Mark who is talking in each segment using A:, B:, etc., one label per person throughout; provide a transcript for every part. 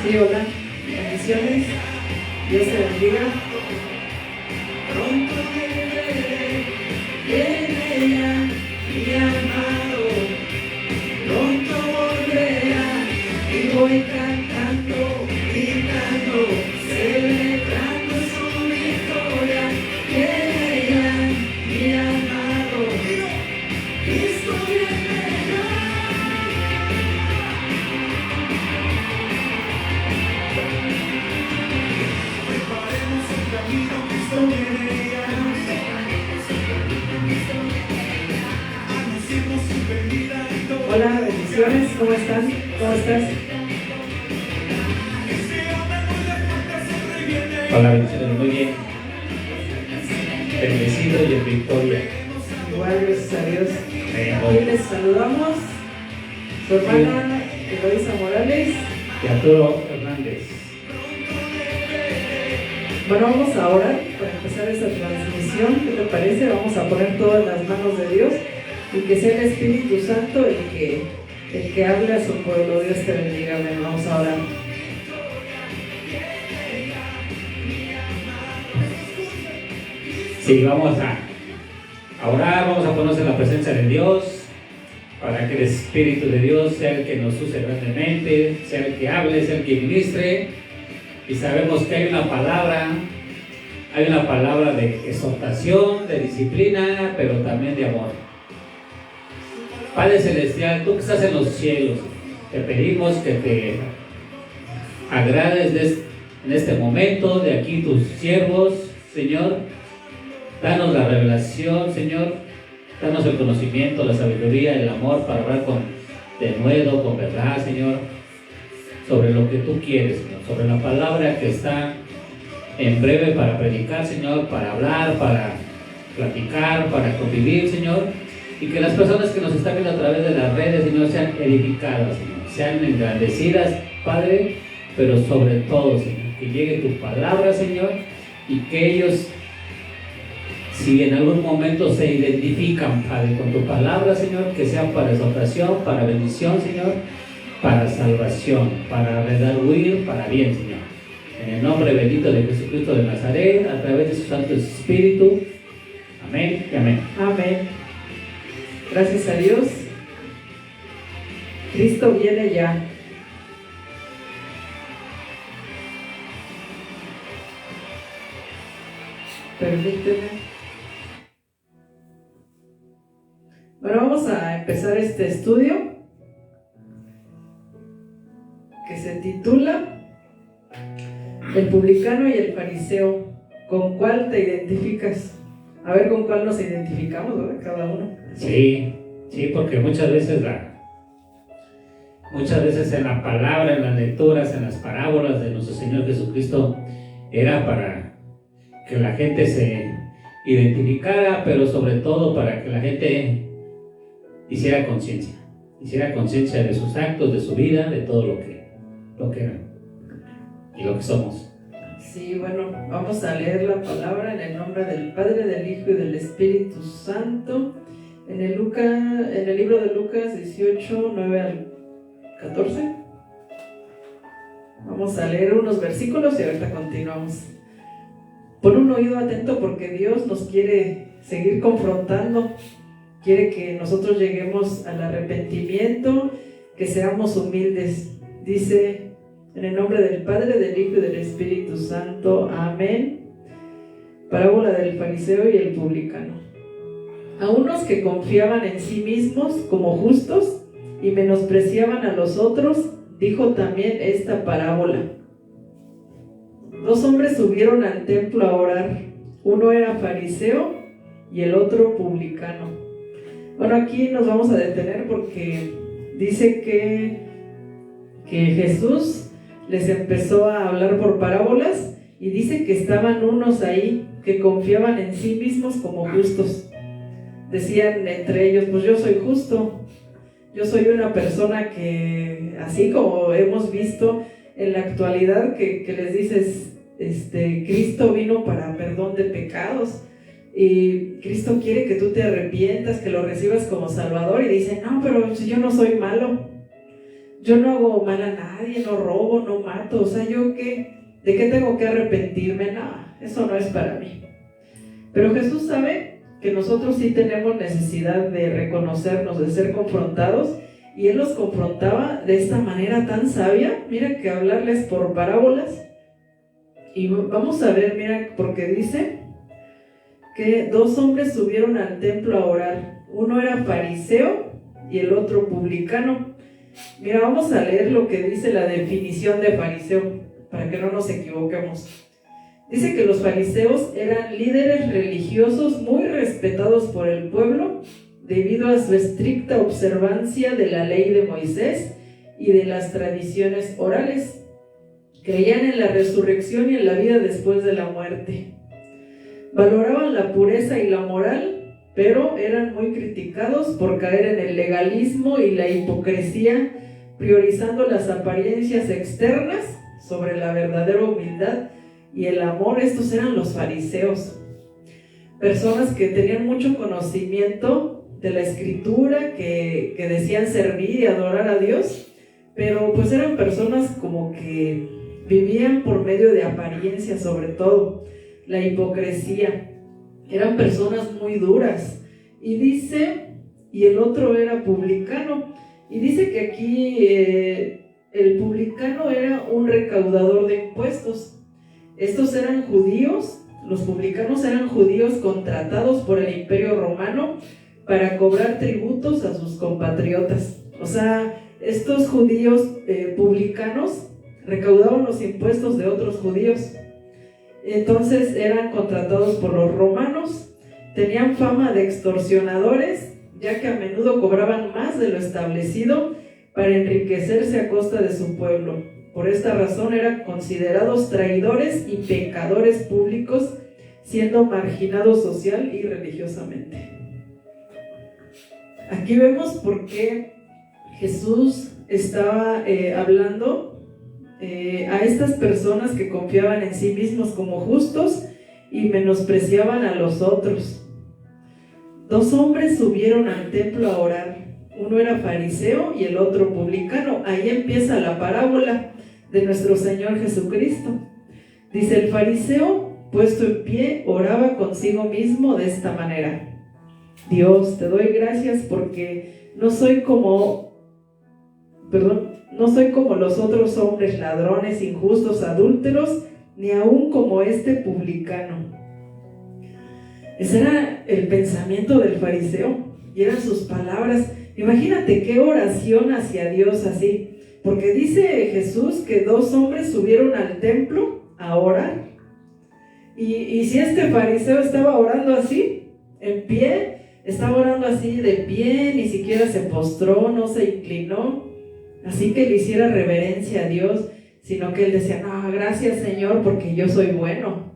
A: Sí, hola, bendiciones, Dios te bendiga. Pronto viene ya mi amado, pronto volverá y voy cantando, gritando, celebrando su victoria. Viene ya mi amado, Cristo viene ya. Preparemos el camino, Cristo viene ya. Anunciemos su venida y todo. Hola, bendiciones, ¿cómo están? ¿Cómo estás?
B: Hola, bendiciones, muy bien. Bendecido y en victoria.
A: Igual, gracias a Dios. Hoy les saludamos su hermana Eloisa Morales
B: Y Arturo Hernández.
A: Bueno, vamos a orar para empezar esta transmisión. ¿Qué te parece? Vamos a poner todo en las manos de Dios y que sea el Espíritu Santo el que hable a su pueblo. Dios te bendiga. Amén. Vamos a orar.
B: Sí, vamos a orar, vamos a ponernos en la presencia de Dios para que el Espíritu de Dios sea el que nos use grandemente, sea el que hable, sea el que ministre. Y sabemos que hay una palabra de exhortación, de disciplina, pero también de amor. Padre Celestial, tú que estás en los cielos, te pedimos que te agrades en este momento, de aquí tus siervos, Señor. Danos la revelación, Señor. Danos el conocimiento, la sabiduría, el amor para hablar con denuedo, con verdad, Señor, sobre lo que tú quieres, Señor, sobre la palabra que está en breve para predicar, Señor, para hablar, para platicar, para convivir, Señor, y que las personas que nos están viendo a través de las redes, Señor, sean edificadas, Señor, sean engrandecidas, Padre, pero sobre todo, Señor, que llegue tu palabra, Señor, y que ellos, si en algún momento se identifican, Padre, con tu palabra, Señor, que sea para exhortación, para bendición, Señor, para salvación, para redarguir, para bien, Señor. En el nombre bendito de Jesucristo de Nazaret, a través de su Santo Espíritu. Amén y amén.
A: Amén. Gracias a Dios. Cristo viene ya. Permíteme. Bueno, vamos a empezar este estudio que se titula El publicano y el fariseo. ¿Con cuál te identificas? A ver con cuál nos identificamos, ¿verdad? Cada uno.
B: Sí, porque muchas veces en la palabra, en las lecturas, en las parábolas de nuestro Señor Jesucristo, era para que la gente se identificara, pero sobre todo para que la gente hiciera conciencia de sus actos, de su vida, de todo lo que eran y lo que somos.
A: Sí, bueno, vamos a leer la palabra en el nombre del Padre, del Hijo y del Espíritu Santo, en el libro de Lucas 18, 9 al 14. Vamos a leer unos versículos y ahorita continuamos. Pon un oído atento porque Dios nos quiere seguir confrontando. Quiere que nosotros lleguemos al arrepentimiento, que seamos humildes. Dice, en el nombre del Padre, del Hijo y del Espíritu Santo. Amén. Parábola del fariseo y el publicano. A unos que confiaban en sí mismos como justos y menospreciaban a los otros, dijo también esta parábola. 2 hombres subieron al templo a orar. Uno era fariseo y el otro publicano. Bueno, aquí nos vamos a detener porque dice que Jesús les empezó a hablar por parábolas y dice que estaban unos ahí que confiaban en sí mismos como justos. Decían entre ellos, pues yo soy justo, yo soy una persona que, así como hemos visto en la actualidad, que les dices, Cristo vino para perdón de pecados. Y Cristo quiere que tú te arrepientas, que lo recibas como Salvador, y dice, no, pero yo no soy malo, yo no hago mal a nadie, no robo, no mato, o sea, ¿yo qué? ¿De qué tengo que arrepentirme? No, eso no es para mí. Pero Jesús sabe que nosotros sí tenemos necesidad de reconocernos, de ser confrontados, y Él los confrontaba de esta manera tan sabia. Mira que hablarles por parábolas, y vamos a ver, mira, porque dice que 2 hombres subieron al templo a orar, uno era fariseo y el otro publicano. Mira, vamos a leer lo que dice la definición de fariseo, para que no nos equivoquemos. Dice que los fariseos eran líderes religiosos muy respetados por el pueblo debido a su estricta observancia de la ley de Moisés y de las tradiciones orales. Creían en la resurrección y en la vida después de la muerte. Valoraban la pureza y la moral, pero eran muy criticados por caer en el legalismo y la hipocresía, priorizando las apariencias externas sobre la verdadera humildad y el amor. Estos eran los fariseos, personas que tenían mucho conocimiento de la escritura, que decían servir y adorar a Dios, pero pues eran personas como que vivían por medio de apariencia, sobre todo la hipocresía. Eran personas muy duras. Y dice, y el otro era publicano, y dice que aquí el publicano era un recaudador de impuestos. Estos eran judíos, los publicanos eran judíos contratados por el Imperio Romano para cobrar tributos a sus compatriotas. O sea, estos judíos publicanos recaudaban los impuestos de otros judíos. Entonces eran contratados por los romanos, tenían fama de extorsionadores, ya que a menudo cobraban más de lo establecido para enriquecerse a costa de su pueblo. Por esta razón eran considerados traidores y pecadores públicos, siendo marginados social y religiosamente. Aquí vemos por qué Jesús estaba hablando a estas personas que confiaban en sí mismos como justos y menospreciaban a los otros. 2 hombres subieron al templo a orar, uno era fariseo y el otro publicano. Ahí empieza la parábola de nuestro Señor Jesucristo. Dice: el fariseo, puesto en pie, oraba consigo mismo de esta manera: Dios, te doy gracias porque no soy como los otros hombres, ladrones, injustos, adúlteros, ni aún como este publicano. Ese era el pensamiento del fariseo y eran sus palabras. Imagínate qué oración hacia Dios así, porque dice Jesús que 2 hombres subieron al templo a orar. Y si este fariseo estaba orando así, en pie, estaba orando así de pie, ni siquiera se postró, no se inclinó, así que le hiciera reverencia a Dios, sino que él decía: no, gracias Señor, porque yo soy bueno,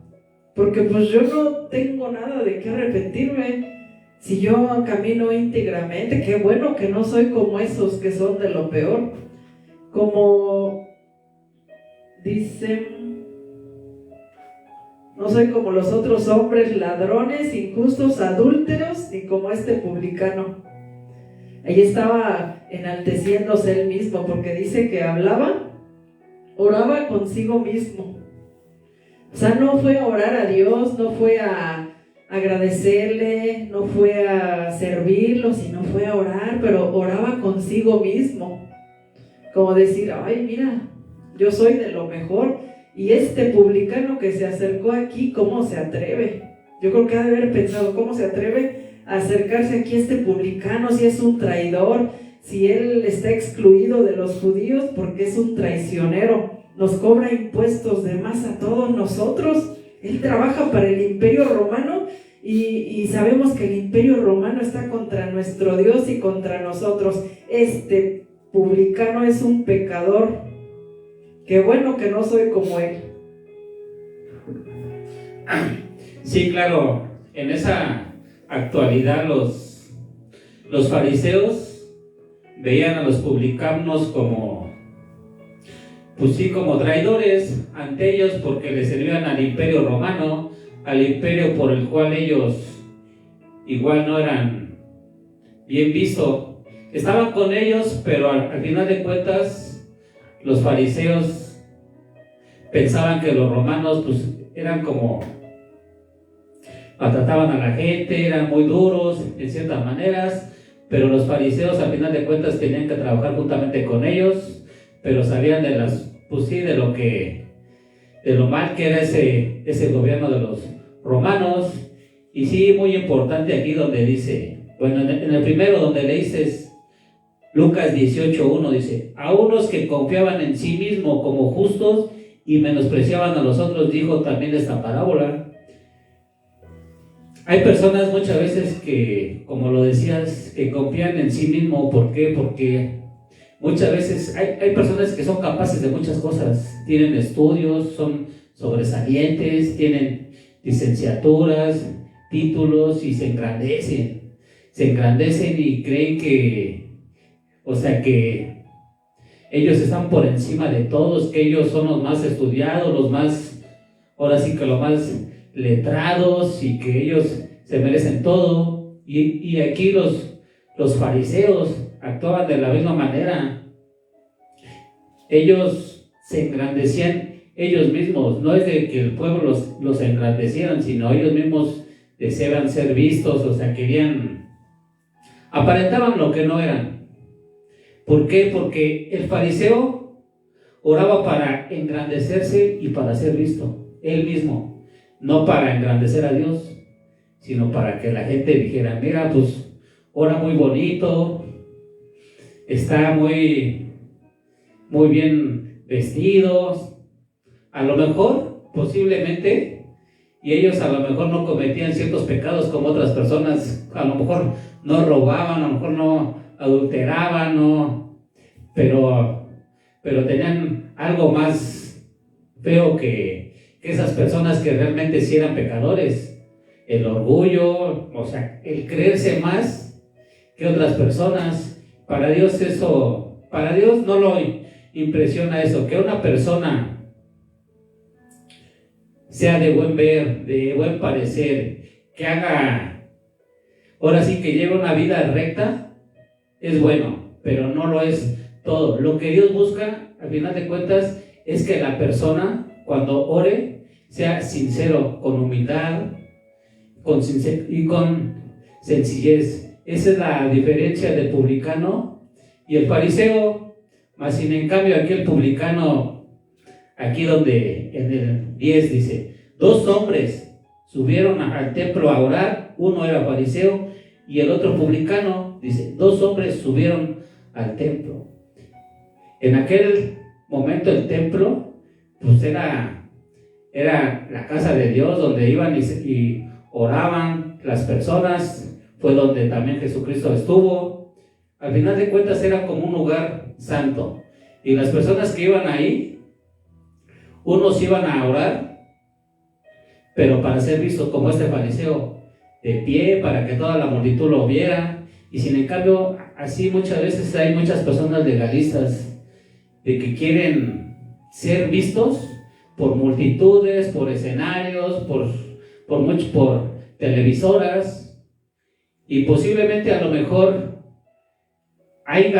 A: porque pues yo no tengo nada de qué arrepentirme, si yo camino íntegramente. Qué bueno que no soy como esos que son de lo peor, como dice, no soy como los otros hombres, ladrones, injustos, adúlteros, ni como este publicano. Ahí estaba enalteciéndose él mismo, porque dice que oraba consigo mismo. O sea, no fue a orar a Dios, no fue a agradecerle, no fue a servirlo, sino fue a orar, pero oraba consigo mismo. Como decir: ay, mira, yo soy de lo mejor, y este publicano que se acercó aquí, ¿cómo se atreve? Yo creo que ha de haber pensado: ¿cómo se atreve a acercarse aquí este publicano si es un traidor, si él está excluido de los judíos porque es un traicionero? Nos cobra impuestos de más a todos nosotros. Él trabaja para el Imperio Romano y sabemos que el Imperio Romano está contra nuestro Dios y contra nosotros. Este publicano es un pecador. Qué bueno que no soy como él.
B: Sí, claro, en esa actualidad los fariseos veían a los publicanos como, pues sí, como traidores ante ellos, porque les servían al Imperio Romano, al imperio por el cual ellos igual no eran bien vistos. Estaban con ellos, pero al final de cuentas los fariseos pensaban que los romanos pues eran como, maltrataban a la gente, eran muy duros en ciertas maneras, pero los fariseos al final de cuentas tenían que trabajar juntamente con ellos, pero sabían de las, pues sí, de lo mal que era ese gobierno de los romanos. Y sí, muy importante aquí donde dice, bueno, en el primero donde leíste Lucas 18:1 dice, a unos que confiaban en sí mismos como justos y menospreciaban a los otros, dijo también esta parábola. Hay personas muchas veces que, como lo decías, que confían en sí mismo. ¿Por qué? Porque muchas veces hay personas que son capaces de muchas cosas, tienen estudios, son sobresalientes, tienen licenciaturas, títulos y se engrandecen y creen que, o sea, que ellos están por encima de todos, que ellos son los más estudiados, los más, ahora sí que los más letrados y que ellos se merecen todo. Y aquí los fariseos actuaban de la misma manera. Ellos se engrandecían ellos mismos, no es de que el pueblo los engrandecieran, sino ellos mismos deseaban ser vistos, o sea, aparentaban lo que no eran. ¿Por qué? Porque el fariseo oraba para engrandecerse y para ser visto, él mismo, no para engrandecer a Dios, sino para que la gente dijera, mira, pues ora muy bonito, está muy bien vestido, a lo mejor, posiblemente, y ellos a lo mejor no cometían ciertos pecados como otras personas, a lo mejor no robaban, a lo mejor no adulteraban, no, pero tenían algo más feo que esas personas que realmente sí eran pecadores. El orgullo, o sea, el creerse más que otras personas. Para Dios no lo impresiona eso, que una persona sea de buen ver, de buen parecer, que haga, ahora sí que lleve una vida recta, es bueno, pero no lo es todo. Lo que Dios busca, al final de cuentas, es que la persona, cuando ore, sea sincero, con humildad, y con sencillez. Esa es la diferencia del publicano y el fariseo. Mas sin en cambio aquí el publicano, aquí donde en el 10 dice, 2 hombres subieron al templo a orar, uno era fariseo y el otro publicano. Dice, 2 hombres subieron al templo. En aquel momento el templo pues era la casa de Dios, donde iban y oraban las personas, fue donde también Jesucristo estuvo. Al final de cuentas era como un lugar santo, y las personas que iban ahí, unos iban a orar, pero para ser vistos como este fariseo, de pie, para que toda la multitud lo viera. Y sin en cambio, así muchas veces hay muchas personas legalistas, de que quieren ser vistos por multitudes, por escenarios, por televisoras, y posiblemente a lo mejor hay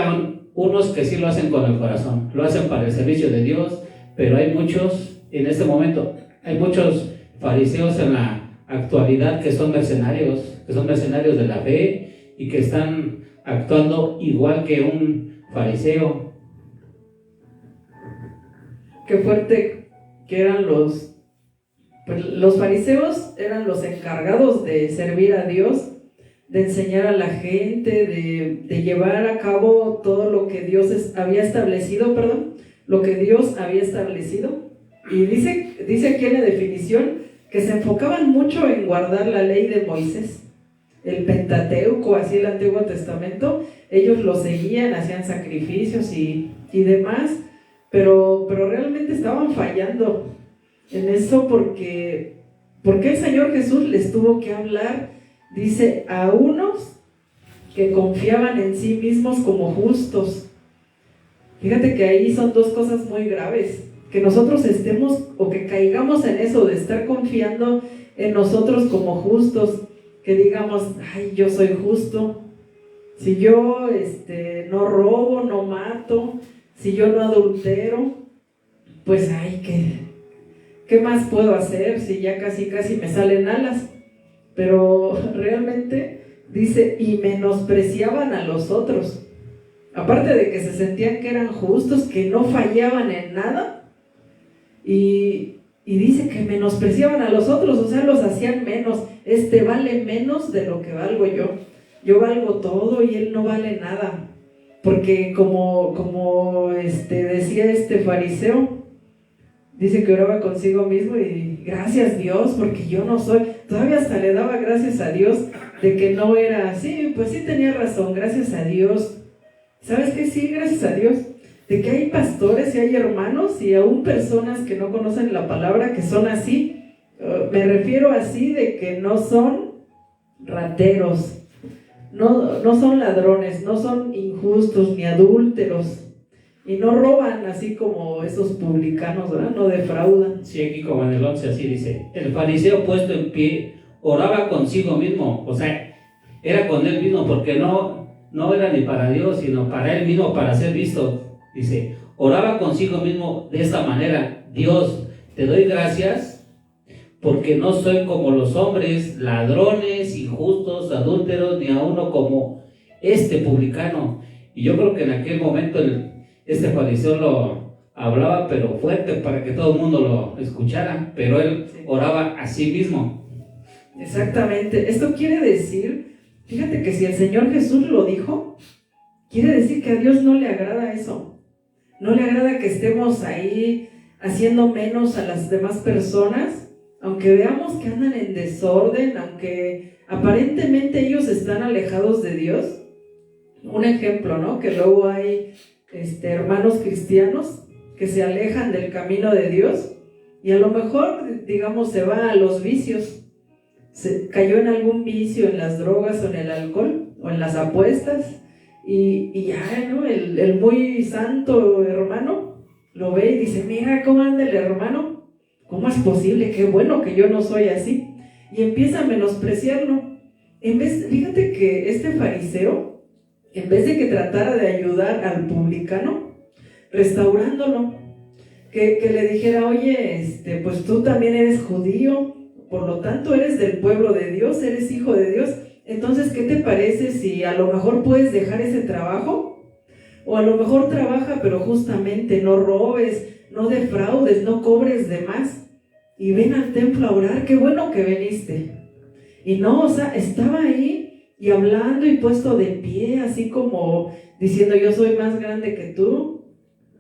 B: unos que sí lo hacen con el corazón, lo hacen para el servicio de Dios, pero hay muchos, en este momento, hay muchos fariseos en la actualidad que son mercenarios de la fe y que están actuando igual que un fariseo.
A: Qué fuerte que eran los fariseos, eran los encargados de servir a Dios, de enseñar a la gente, de llevar a cabo todo lo que Dios había establecido, Y dice aquí en la definición que se enfocaban mucho en guardar la ley de Moisés, el Pentateuco, así el Antiguo Testamento. Ellos lo seguían, hacían sacrificios y demás, pero realmente estaban fallando en eso, porque el Señor Jesús les tuvo que hablar, dice, a unos que confiaban en sí mismos como justos. Fíjate que ahí son 2 cosas muy graves, que nosotros estemos o que caigamos en eso de estar confiando en nosotros como justos, que digamos, ay, yo soy justo, si yo no robo, no mato, si yo no adultero, pues ay, ¿qué más puedo hacer si ya casi me salen alas? Pero realmente dice, y menospreciaban a los otros. Aparte de que se sentían que eran justos, que no fallaban en nada, y dice que menospreciaban a los otros, o sea, los hacían menos. Vale menos de lo que valgo yo. Yo valgo todo y él no vale nada. Porque como decía este fariseo, dice que oraba consigo mismo y gracias Dios, porque yo no soy. Todavía hasta le daba gracias a Dios de que no era así. Pues sí tenía razón, gracias a Dios. ¿Sabes qué? Sí, gracias a Dios. De que hay pastores y hay hermanos y aún personas que no conocen la palabra que son así. Me refiero así de que no son rateros, no son ladrones, no son injustos ni adúlteros y no roban así como esos publicanos, ¿verdad? No defraudan.
B: Sí, aquí como en el 11 así dice, el fariseo puesto en pie oraba consigo mismo, o sea, era con él mismo porque no era ni para Dios, sino para él mismo, para ser visto. Dice, oraba consigo mismo de esta manera: Dios, te doy gracias porque no soy como los hombres, ladrones, injustos, adúlteros, ni a uno como este publicano. Y yo creo que en aquel momento este fariseo lo hablaba, pero fuerte, para que todo el mundo lo escuchara, pero él oraba a sí mismo.
A: Exactamente. Esto quiere decir, fíjate que si el Señor Jesús lo dijo, quiere decir que a Dios no le agrada eso. No le agrada que estemos ahí haciendo menos a las demás personas, aunque veamos que andan en desorden, aunque aparentemente ellos están alejados de Dios. Un ejemplo, ¿no? Que luego hay hermanos cristianos que se alejan del camino de Dios y a lo mejor, digamos, se va a los vicios. Se cayó en algún vicio, en las drogas o en el alcohol o en las apuestas. Y ya, ¿no? El muy santo hermano lo ve y dice, mira cómo anda el hermano, ¿cómo es posible? Qué bueno que yo no soy así. Y empieza a menospreciarlo. Fíjate que este fariseo, en vez de que tratara de ayudar al publicano, restaurándolo, que le dijera, oye, pues tú también eres judío, por lo tanto eres del pueblo de Dios, eres hijo de Dios. Entonces, ¿qué te parece si a lo mejor puedes dejar ese trabajo? O a lo mejor trabaja, pero justamente no robes, no defraudes, no cobres de más. Y ven al templo a orar, qué bueno que viniste. Y no, o sea, estaba ahí y hablando y puesto de pie, así como diciendo, yo soy más grande que tú.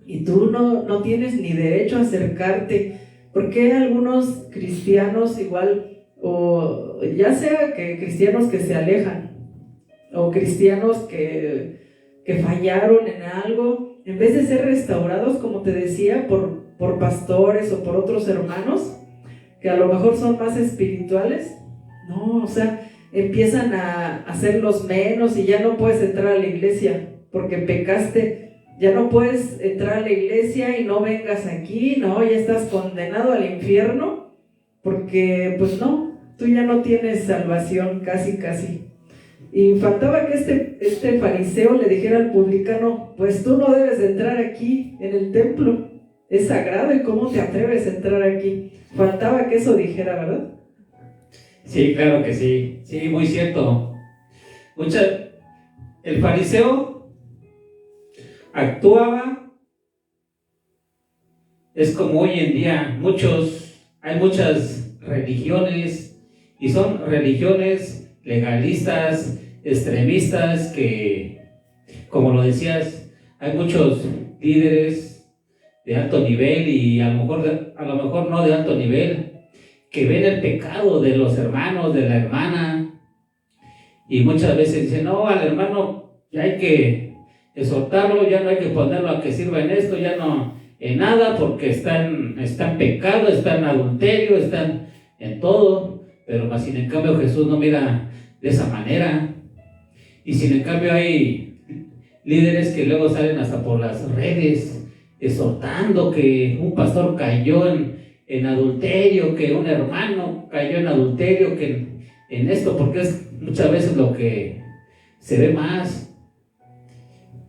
A: Y tú no tienes ni derecho a acercarte. Porque algunos cristianos igual, o ya sea que cristianos que se alejan, o cristianos que fallaron en algo, en vez de ser restaurados, como te decía, por pastores o por otros hermanos, que a lo mejor son más espirituales, no, o sea, empiezan a hacerlos menos y ya no puedes entrar a la iglesia porque pecaste, ya no puedes entrar a la iglesia y no vengas aquí, no, ya estás condenado al infierno, porque pues no, tú ya no tienes salvación, casi. Y faltaba que este fariseo le dijera al publicano, pues tú no debes de entrar aquí en el templo, es sagrado y cómo te atreves a entrar aquí. Faltaba que eso dijera, ¿verdad?
B: Sí, claro que sí, sí, muy cierto. El fariseo actuaba, es como hoy en día, hay muchas religiones y son religiones legalistas, extremistas, que, como lo decías, hay muchos líderes de alto nivel y a lo mejor no de alto nivel, que ven el pecado de los hermanos, de la hermana, y muchas veces dicen, no, al hermano ya hay que exhortarlo, ya no hay que ponerlo a que sirva en esto, ya no en nada, porque está en pecado, está en adulterio, está en todo. Pero más sin en cambio Jesús no mira de esa manera. Y sin en cambio hay líderes que luego salen hasta por las redes exhortando que un pastor cayó en adulterio, que un hermano cayó en adulterio, que en esto, porque es muchas veces lo que se ve más.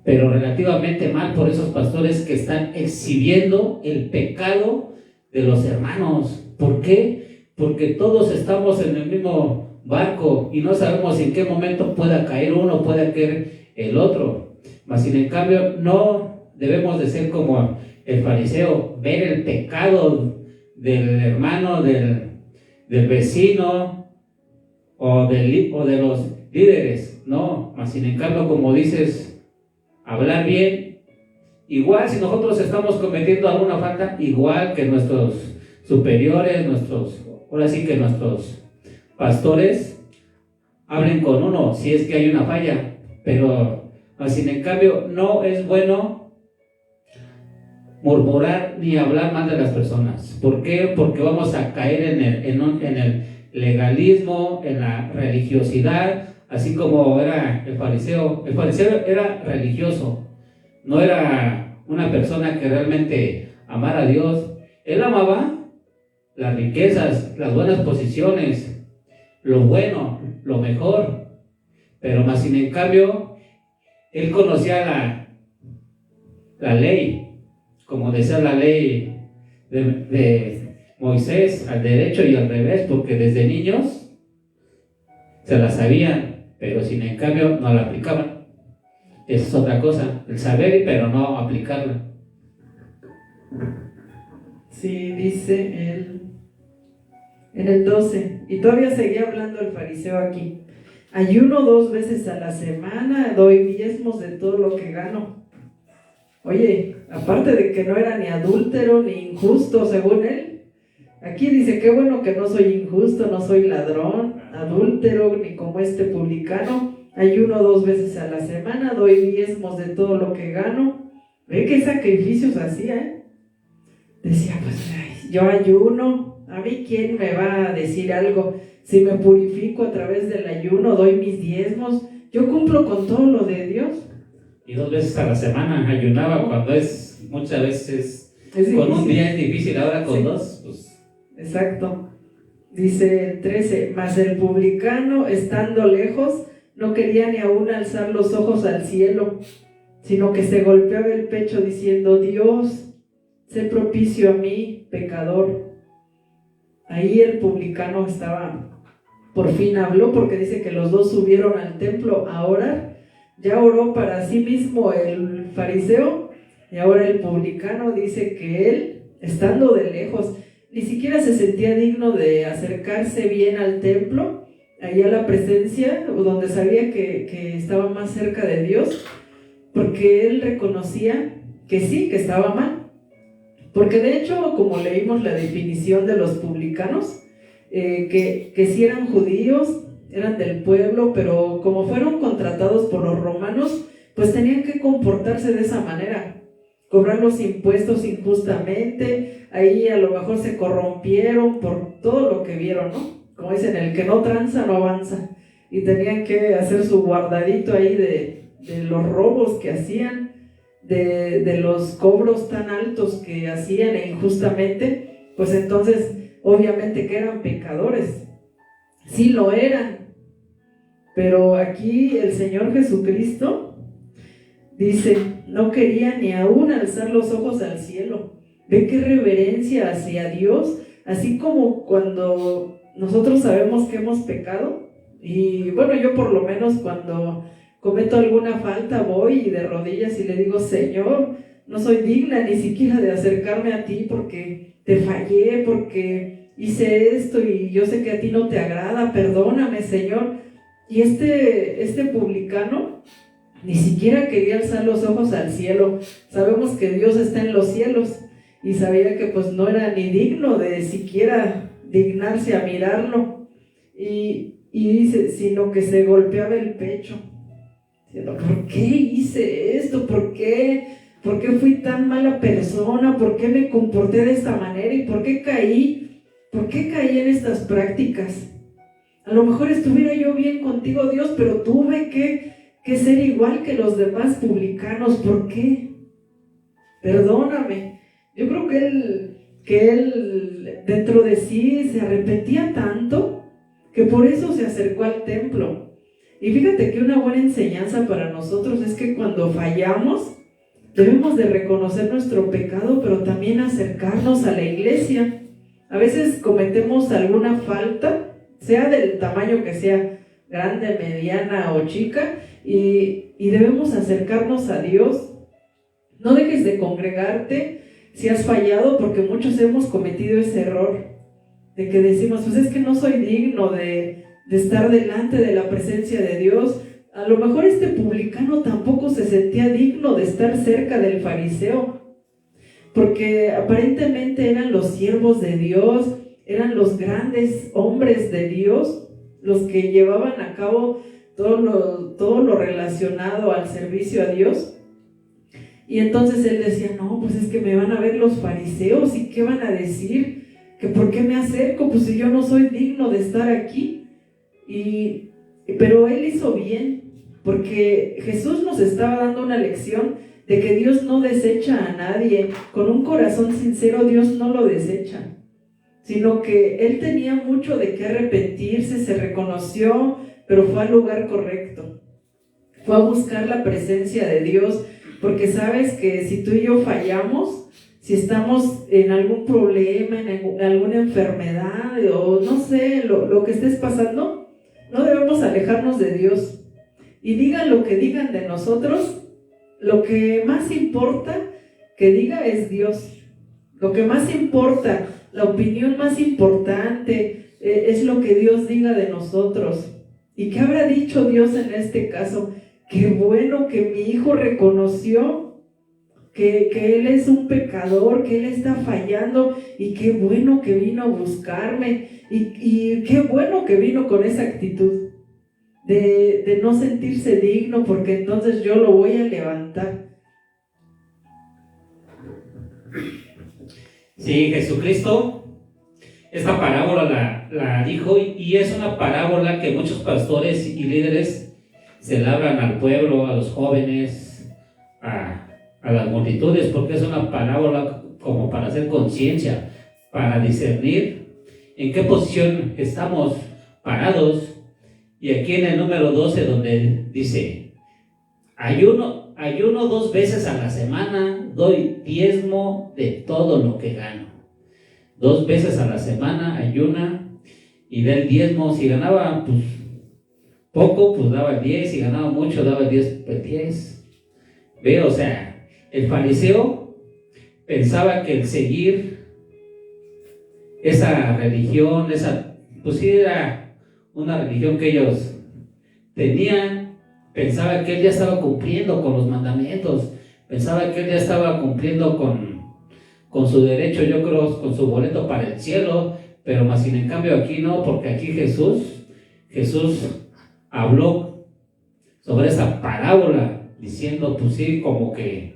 B: pero relativamente mal por esos pastores que están exhibiendo el pecado de los hermanos. ¿Por qué? Porque todos estamos en el mismo barco y no sabemos en qué momento pueda caer uno, pueda caer el otro. Mas sin en cambio no debemos de ser como el fariseo, ver el pecado del hermano, del vecino o de los líderes. No, mas sin en cambio, como dices, hablar bien. Igual si nosotros estamos cometiendo alguna falta, igual que nuestros superiores, ahora sí que nuestros pastores, hablen con uno si es que hay una falla. Pero sin en cambio no es bueno murmurar ni hablar mal de las personas. ¿Por qué? Porque vamos a caer en el legalismo, en la religiosidad, así como era el fariseo. El fariseo era religioso, no era una persona que realmente amara a Dios. Él amaba las riquezas, las buenas posiciones, lo bueno, lo mejor, pero más sin en cambio, él conocía la ley, como decía la ley de Moisés, al derecho y al revés, porque desde niños se la sabían, pero sin en cambio no la aplicaban. Esa es otra cosa, el saber pero no aplicarla.
A: Sí, dice en el 12, y todavía seguía hablando el fariseo aquí: ayuno 2 veces a la semana, doy diezmos de todo lo que gano. Oye, aparte de que no era ni adúltero ni injusto según él, aquí dice: qué bueno que no soy injusto, no soy ladrón, adúltero, ni como este publicano. Ayuno 2 veces a la semana, doy diezmos de todo lo que gano. ¿Ve qué sacrificios hacía? Decía, pues yo ayuno, ¿a mí quién me va a decir algo? Si me purifico a través del ayuno, doy mis diezmos, yo cumplo con todo lo de Dios.
B: Y 2 veces a la semana ayunaba, cuando es muchas veces con un día es difícil, ahora con 2 pues.
A: Exacto. Dice el 13, mas el publicano, estando lejos, no quería ni aún alzar los ojos al cielo, sino que se golpeaba el pecho diciendo: Dios, sé propicio a mí, pecador. Ahí el publicano por fin habló, porque dice que los dos subieron al templo a orar. Ya oró para sí mismo el fariseo, y ahora el publicano dice que él, estando de lejos, ni siquiera se sentía digno de acercarse bien al templo, ahí a la presencia, donde sabía que estaba más cerca de Dios, porque él reconocía que sí, que estaba mal. Porque de hecho, como leímos la definición de los publicanos, que sí eran judíos, eran del pueblo, pero como fueron contratados por los romanos, pues tenían que comportarse de esa manera, cobrar los impuestos injustamente. Ahí a lo mejor se corrompieron por todo lo que vieron, ¿no? Como dicen, el que no tranza no avanza, y tenían que hacer su guardadito ahí de los robos que hacían, de los cobros tan altos que hacían injustamente. Pues entonces obviamente que eran pecadores, sí lo eran. Pero aquí el Señor Jesucristo dice: no quería ni aún alzar los ojos al cielo. Ve qué reverencia hacia Dios, así como cuando nosotros sabemos que hemos pecado. Y bueno, yo por lo menos cuando cometo alguna falta voy y de rodillas y le digo: Señor, no soy digna ni siquiera de acercarme a ti, porque te fallé, porque hice esto y yo sé que a ti no te agrada, perdóname, Señor. Y este publicano ni siquiera quería alzar los ojos al cielo. Sabemos que Dios está en los cielos, y sabía que pues no era ni digno de siquiera dignarse a mirarlo, y dice, sino que se golpeaba el pecho, diciendo: ¿por qué hice esto? ¿Por qué fui tan mala persona? ¿Por qué me comporté de esta manera? ¿Y por qué caí en estas prácticas? A lo mejor estuviera yo bien contigo, Dios, pero tuve que ser igual que los demás publicanos. ¿Por qué? Perdóname. Yo creo que él dentro de sí se arrepentía tanto que por eso se acercó al templo. Y fíjate que una buena enseñanza para nosotros es que cuando fallamos, debemos de reconocer nuestro pecado, pero también acercarnos a la iglesia. A veces cometemos alguna falta, sea del tamaño que sea, grande, mediana o chica, y debemos acercarnos a Dios. No dejes de congregarte si has fallado, porque muchos hemos cometido ese error, de que decimos, pues es que no soy digno de estar delante de la presencia de Dios. A lo mejor este publicano tampoco se sentía digno de estar cerca del fariseo, porque aparentemente eran los siervos de Dios, eran los grandes hombres de Dios, los que llevaban a cabo todo lo relacionado al servicio a Dios. Y entonces él decía, no, pues es que me van a ver los fariseos, ¿y qué van a decir? ¿Que por qué me acerco? Pues si yo no soy digno de estar aquí. Pero él hizo bien, porque Jesús nos estaba dando una lección de que Dios no desecha a nadie. Con un corazón sincero Dios no lo desecha, sino que él tenía mucho de qué arrepentirse, se reconoció, pero fue al lugar correcto, fue a buscar la presencia de Dios, porque sabes que si tú y yo fallamos, si estamos en algún problema, en alguna enfermedad o no sé, lo que estés pasando, no debemos alejarnos de Dios. Y digan lo que digan de nosotros, lo que más importa que diga es Dios. Lo que más importa, la opinión más importante, es lo que Dios diga de nosotros. ¿Y qué habrá dicho Dios en este caso? Qué bueno que mi hijo reconoció que él es un pecador, que él está fallando, y qué bueno que vino a buscarme, y qué bueno que vino con esa actitud de no sentirse digno, porque entonces yo lo voy a levantar.
B: Sí, Jesucristo, esta parábola la dijo, y es una parábola que muchos pastores y líderes se la hablan al pueblo, a los jóvenes, a las multitudes, porque es una parábola como para hacer conciencia, para discernir en qué posición estamos parados. Y aquí en el número 12, donde dice, ayuno 2 veces a la semana, doy diezmo de todo lo que gano. 2 veces a la semana ayuna y da el diezmo. Si ganaba pues poco, pues daba el 10, si ganaba mucho, daba el 10. Ve, o sea, el fariseo pensaba que el seguir esa religión, pues sí era una religión que ellos tenían, pensaba que él ya estaba cumpliendo con los mandamientos, pensaba que él ya estaba cumpliendo con su derecho, yo creo, con su boleto para el cielo, pero más sin en cambio aquí no, porque aquí Jesús habló sobre esa parábola, diciendo, pues sí, como que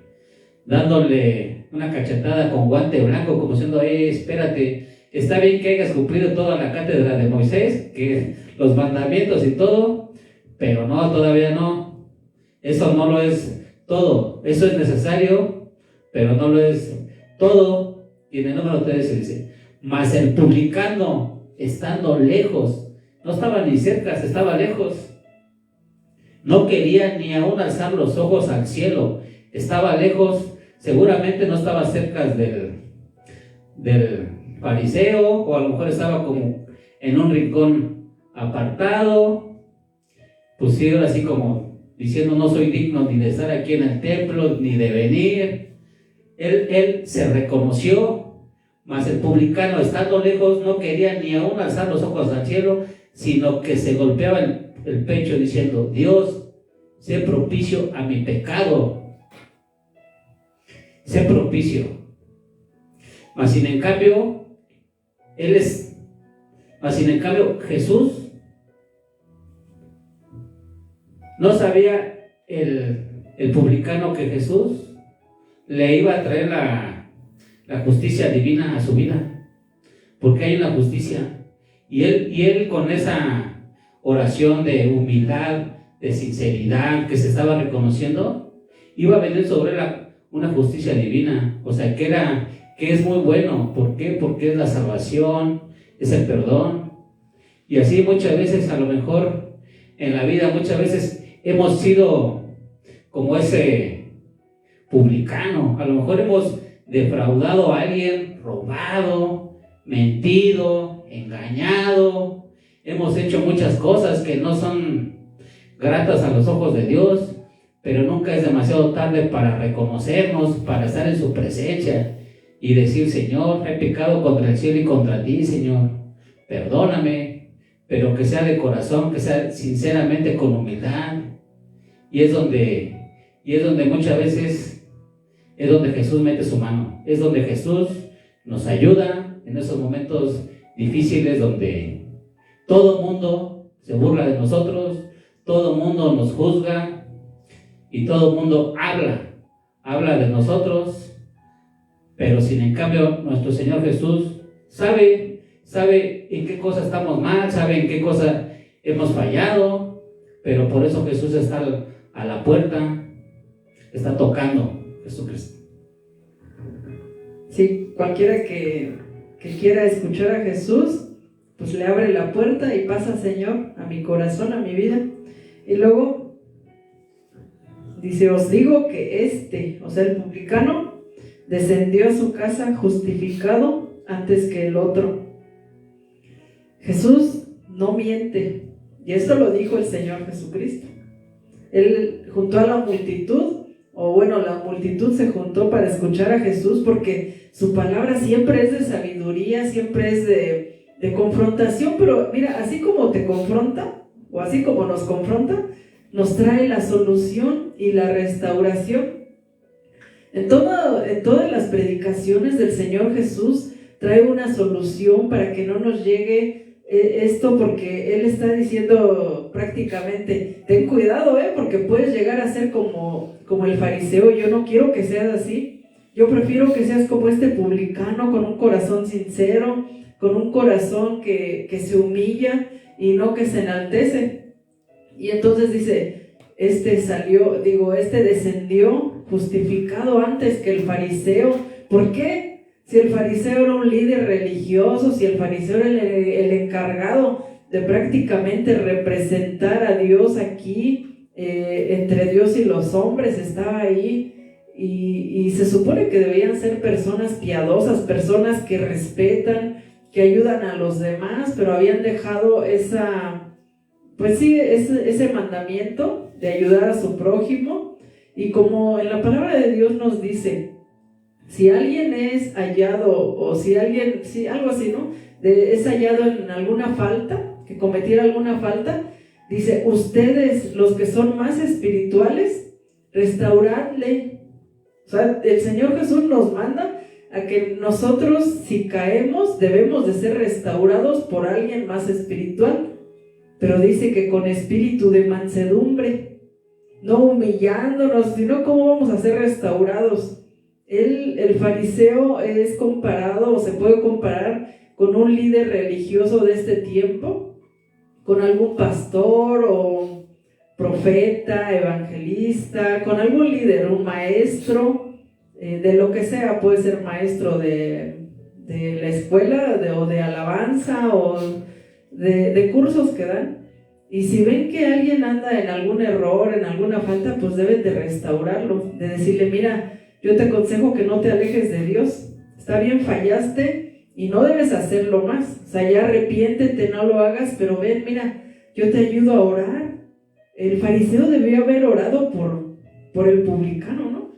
B: dándole una cachetada con guante blanco, como diciendo, espérate, está bien que hayas cumplido toda la cátedra de Moisés, que los mandamientos y todo, pero no, todavía no. Eso no lo es todo. Eso es necesario, pero no lo es todo. Y en el número 13 dice, mas el publicano, estando lejos, no estaba ni cerca, estaba lejos, no quería ni aún alzar los ojos al cielo, estaba lejos, seguramente no estaba cerca del fariseo, o a lo mejor estaba como en un rincón apartado, pues sí, ahora así como diciendo, no soy digno ni de estar aquí en el templo, ni de venir. Él se reconoció, mas el publicano, estando lejos, no quería ni aún alzar los ojos al cielo, sino que se golpeaba el pecho diciendo, Dios, sé propicio a mi pecado, sé propicio. Mas sin en cambio, Jesús no sabía el publicano que Jesús le iba a traer la justicia divina a su vida, porque hay una justicia, y él con esa oración de humildad, de sinceridad, que se estaba reconociendo, iba a venir sobre él una justicia divina, o sea, que es muy bueno. ¿Por qué? Porque es la salvación, es el perdón. Y así muchas veces a lo mejor en la vida muchas veces hemos sido como ese publicano. A lo mejor hemos defraudado a alguien, robado, mentido, engañado. Hemos hecho muchas cosas que no son gratas a los ojos de Dios, pero nunca es demasiado tarde para reconocernos, para estar en su presencia y decir: Señor, he pecado contra el cielo y contra ti, Señor, perdóname, pero que sea de corazón, que sea sinceramente, con humildad. Y es donde muchas veces es donde Jesús mete su mano, es donde Jesús nos ayuda en esos momentos difíciles donde todo el mundo se burla de nosotros, todo el mundo nos juzga y todo el mundo habla de nosotros, pero sin en cambio nuestro Señor Jesús sabe en qué cosa estamos mal, sabe en qué cosa hemos fallado, pero por eso Jesús está a la puerta, está tocando. Jesucristo.
A: Sí, cualquiera que quiera escuchar a Jesús, pues le abre la puerta y pasa: Señor, a mi corazón, a mi vida. Y luego dice: os digo que o sea, el publicano, descendió a su casa justificado antes que el otro. Jesús no miente, y esto lo dijo el Señor Jesucristo. Él juntó a la multitud, la multitud se juntó para escuchar a Jesús, porque su palabra siempre es de sabiduría, siempre es de confrontación, pero mira, así como te confronta, o así como nos confronta, nos trae la solución y la restauración. En todas las predicaciones del Señor Jesús trae una solución para que no nos llegue esto, porque Él está diciendo prácticamente: ten cuidado, porque puedes llegar a ser como el fariseo. Yo no quiero que seas así. Yo prefiero que seas como este publicano, con un corazón sincero, con un corazón que se humilla y no que se enaltece. Y entonces dice: este descendió justificado antes que el fariseo. ¿Por qué? Si el fariseo era un líder religioso, si el fariseo era el encargado de prácticamente representar a Dios aquí, entre Dios y los hombres, estaba ahí, y se supone que debían ser personas piadosas, personas que respetan, que ayudan a los demás, pero habían dejado ese mandamiento de ayudar a su prójimo. Y como en la palabra de Dios nos dice, si alguien es hallado, o algo así, ¿no? Es hallado en alguna falta, que cometiera alguna falta, dice: ustedes, los que son más espirituales, restauradle. O sea, el Señor Jesús nos manda a que nosotros, si caemos, debemos de ser restaurados por alguien más espiritual. Pero dice que con espíritu de mansedumbre, no humillándonos, sino cómo vamos a ser restaurados. El fariseo es comparado, o se puede comparar, con un líder religioso de este tiempo, con algún pastor o profeta, evangelista, con algún líder, un maestro, de lo que sea. Puede ser maestro de la escuela, o de alabanza, o de cursos que dan. Y si ven que alguien anda en algún error, en alguna falta, pues deben de restaurarlo, de decirle: mira, yo te aconsejo que no te alejes de Dios. Está bien, fallaste y no debes hacerlo más. O sea, ya arrepiéntete, no lo hagas, pero ven, mira, yo te ayudo a orar. El fariseo debió haber orado por el publicano, ¿no?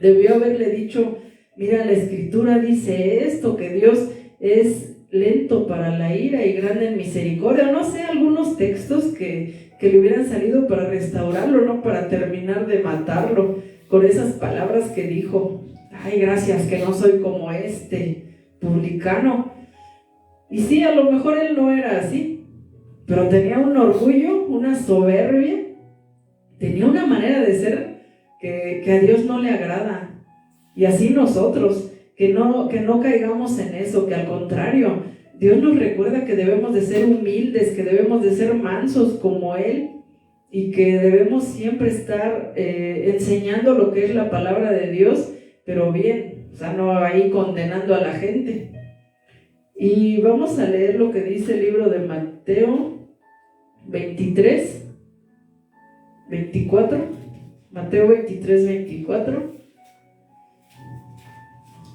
A: Debió haberle dicho: mira, la Escritura dice esto, que Dios es lento para la ira y grande en misericordia. No sé, algunos textos que le hubieran salido para restaurarlo, no para terminar de matarlo con esas palabras que dijo: ay, gracias que no soy como este publicano. Y sí, a lo mejor él no era así, pero tenía un orgullo, una soberbia, tenía una manera de ser que a Dios no le agrada. Y así nosotros, que no caigamos en eso, que al contrario, Dios nos recuerda que debemos de ser humildes, que debemos de ser mansos como Él, y que debemos siempre estar enseñando lo que es la palabra de Dios, pero bien, o sea, no ahí condenando a la gente. Y vamos a leer lo que dice el libro de Mateo, 23, 24, Mateo 23, 24,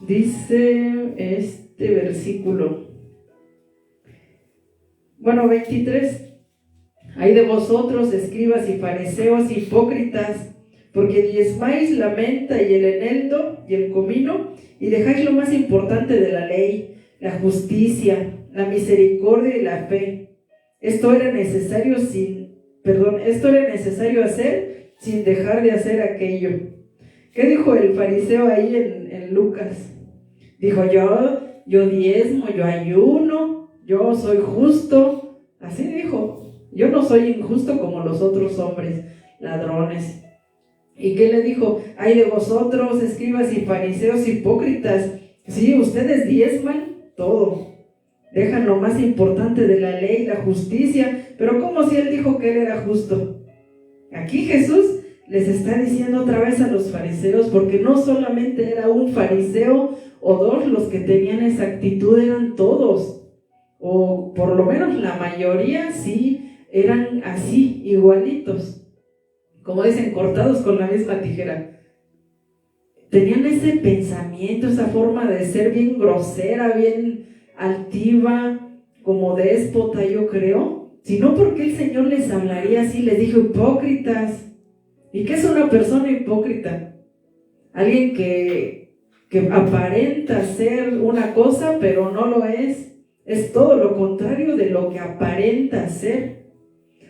A: dice este versículo, 23, hay de vosotros, escribas y fariseos hipócritas, porque diezmáis la menta y el eneldo y el comino, y dejáis lo más importante de la ley, la justicia, la misericordia y la fe. Esto era necesario hacer sin dejar de hacer aquello. ¿Qué dijo el fariseo ahí en Lucas? Dijo, yo diezmo, yo ayuno, yo soy justo. Así dijo, yo no soy injusto como los otros hombres, ladrones. ¿Y qué le dijo? Ay de vosotros, escribas y fariseos hipócritas. Sí, ustedes diezman todo, dejan lo más importante de la ley, la justicia, pero como si él dijo que él era justo. Aquí Jesús les está diciendo otra vez a los fariseos, porque no solamente era un fariseo o dos los que tenían esa actitud, eran todos, o por lo menos la mayoría sí eran así, igualitos, como dicen, cortados con la misma tijera. Tenían ese pensamiento, esa forma de ser bien grosera, bien altiva, como déspota, yo creo. Si no, ¿por qué el Señor les hablaría así? Les dijo hipócritas. ¿Y qué es una persona hipócrita? Alguien que aparenta ser una cosa, pero no lo es. Es todo lo contrario de lo que aparenta ser.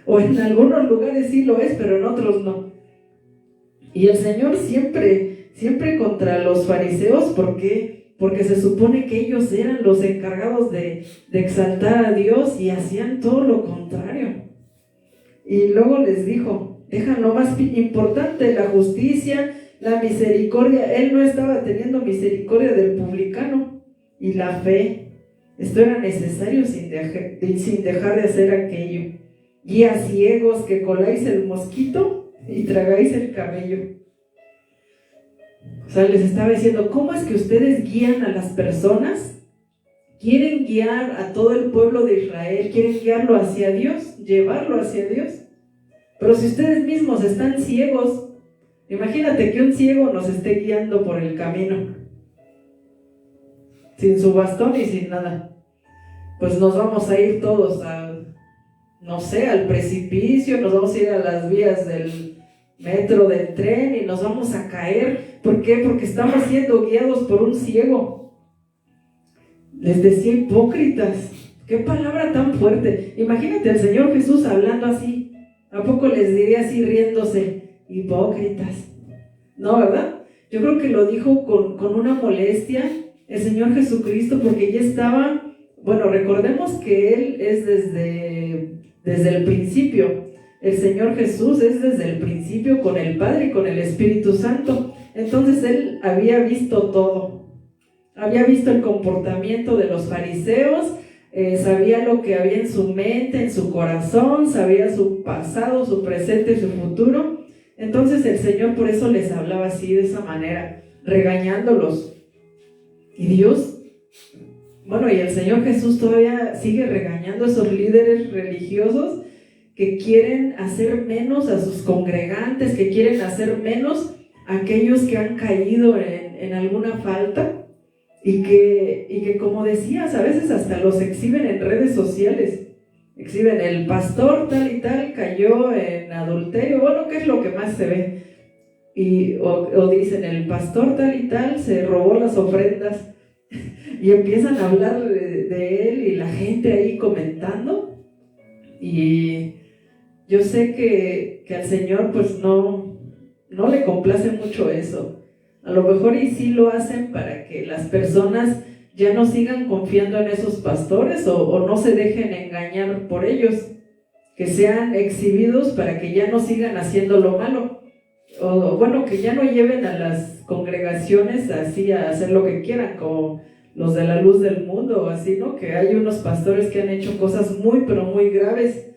A: O en algunos lugares sí lo es, pero en otros no. Y el Señor siempre contra los fariseos, ¿por qué? Porque se supone que ellos eran los encargados de exaltar a Dios y hacían todo lo contrario. Y luego les dijo, dejan lo más importante, la justicia, la misericordia. Él no estaba teniendo misericordia del publicano, y la fe. Esto era necesario sin dejar de hacer aquello. Guías ciegos que coláis el mosquito y tragáis el cabello. O sea, les estaba diciendo, ¿cómo es que ustedes guían a las personas? Quieren guiar a todo el pueblo de Israel, quieren guiarlo hacia Dios, llevarlo hacia Dios. Pero si ustedes mismos están ciegos, imagínate que un ciego nos esté guiando por el camino, sin su bastón y sin nada. Pues nos vamos a ir todos al precipicio, nos vamos a ir a las vías del metro, del tren, y nos vamos a caer. ¿Por qué? Porque estamos siendo guiados por un ciego. Les decía hipócritas. Qué palabra tan fuerte. Imagínate al Señor Jesús hablando así. ¿A poco les diría así riéndose? Hipócritas. No, ¿verdad? Yo creo que lo dijo con una molestia el Señor Jesucristo, porque ya estaba, recordemos que Él es desde el principio. El Señor Jesús es desde el principio con el Padre y con el Espíritu Santo. Entonces Él había visto todo. Había visto el comportamiento de los fariseos, sabía lo que había en su mente, en su corazón, sabía su pasado, su presente y su futuro. Entonces el Señor por eso les hablaba así, de esa manera, regañándolos. Y Dios, y el Señor Jesús todavía sigue regañando a esos líderes religiosos que quieren hacer menos a sus congregantes, que quieren hacer menos a aquellos que han caído en alguna falta. Y que como decías, a veces hasta los exhiben en redes sociales. Exhiben, el pastor tal y tal cayó en adulterio, ¿qué es lo que más se ve? O dicen, el pastor tal y tal se robó las ofrendas. Y empiezan a hablar de él y la gente ahí comentando. Y yo sé que al Señor pues no le complace mucho eso. A lo mejor y sí lo hacen para que las personas ya no sigan confiando en esos pastores o no se dejen engañar por ellos, que sean exhibidos para que ya no sigan haciendo lo malo, que ya no lleven a las congregaciones así a hacer lo que quieran, como los de la luz del mundo o así, ¿no? Que hay unos pastores que han hecho cosas muy, pero muy graves,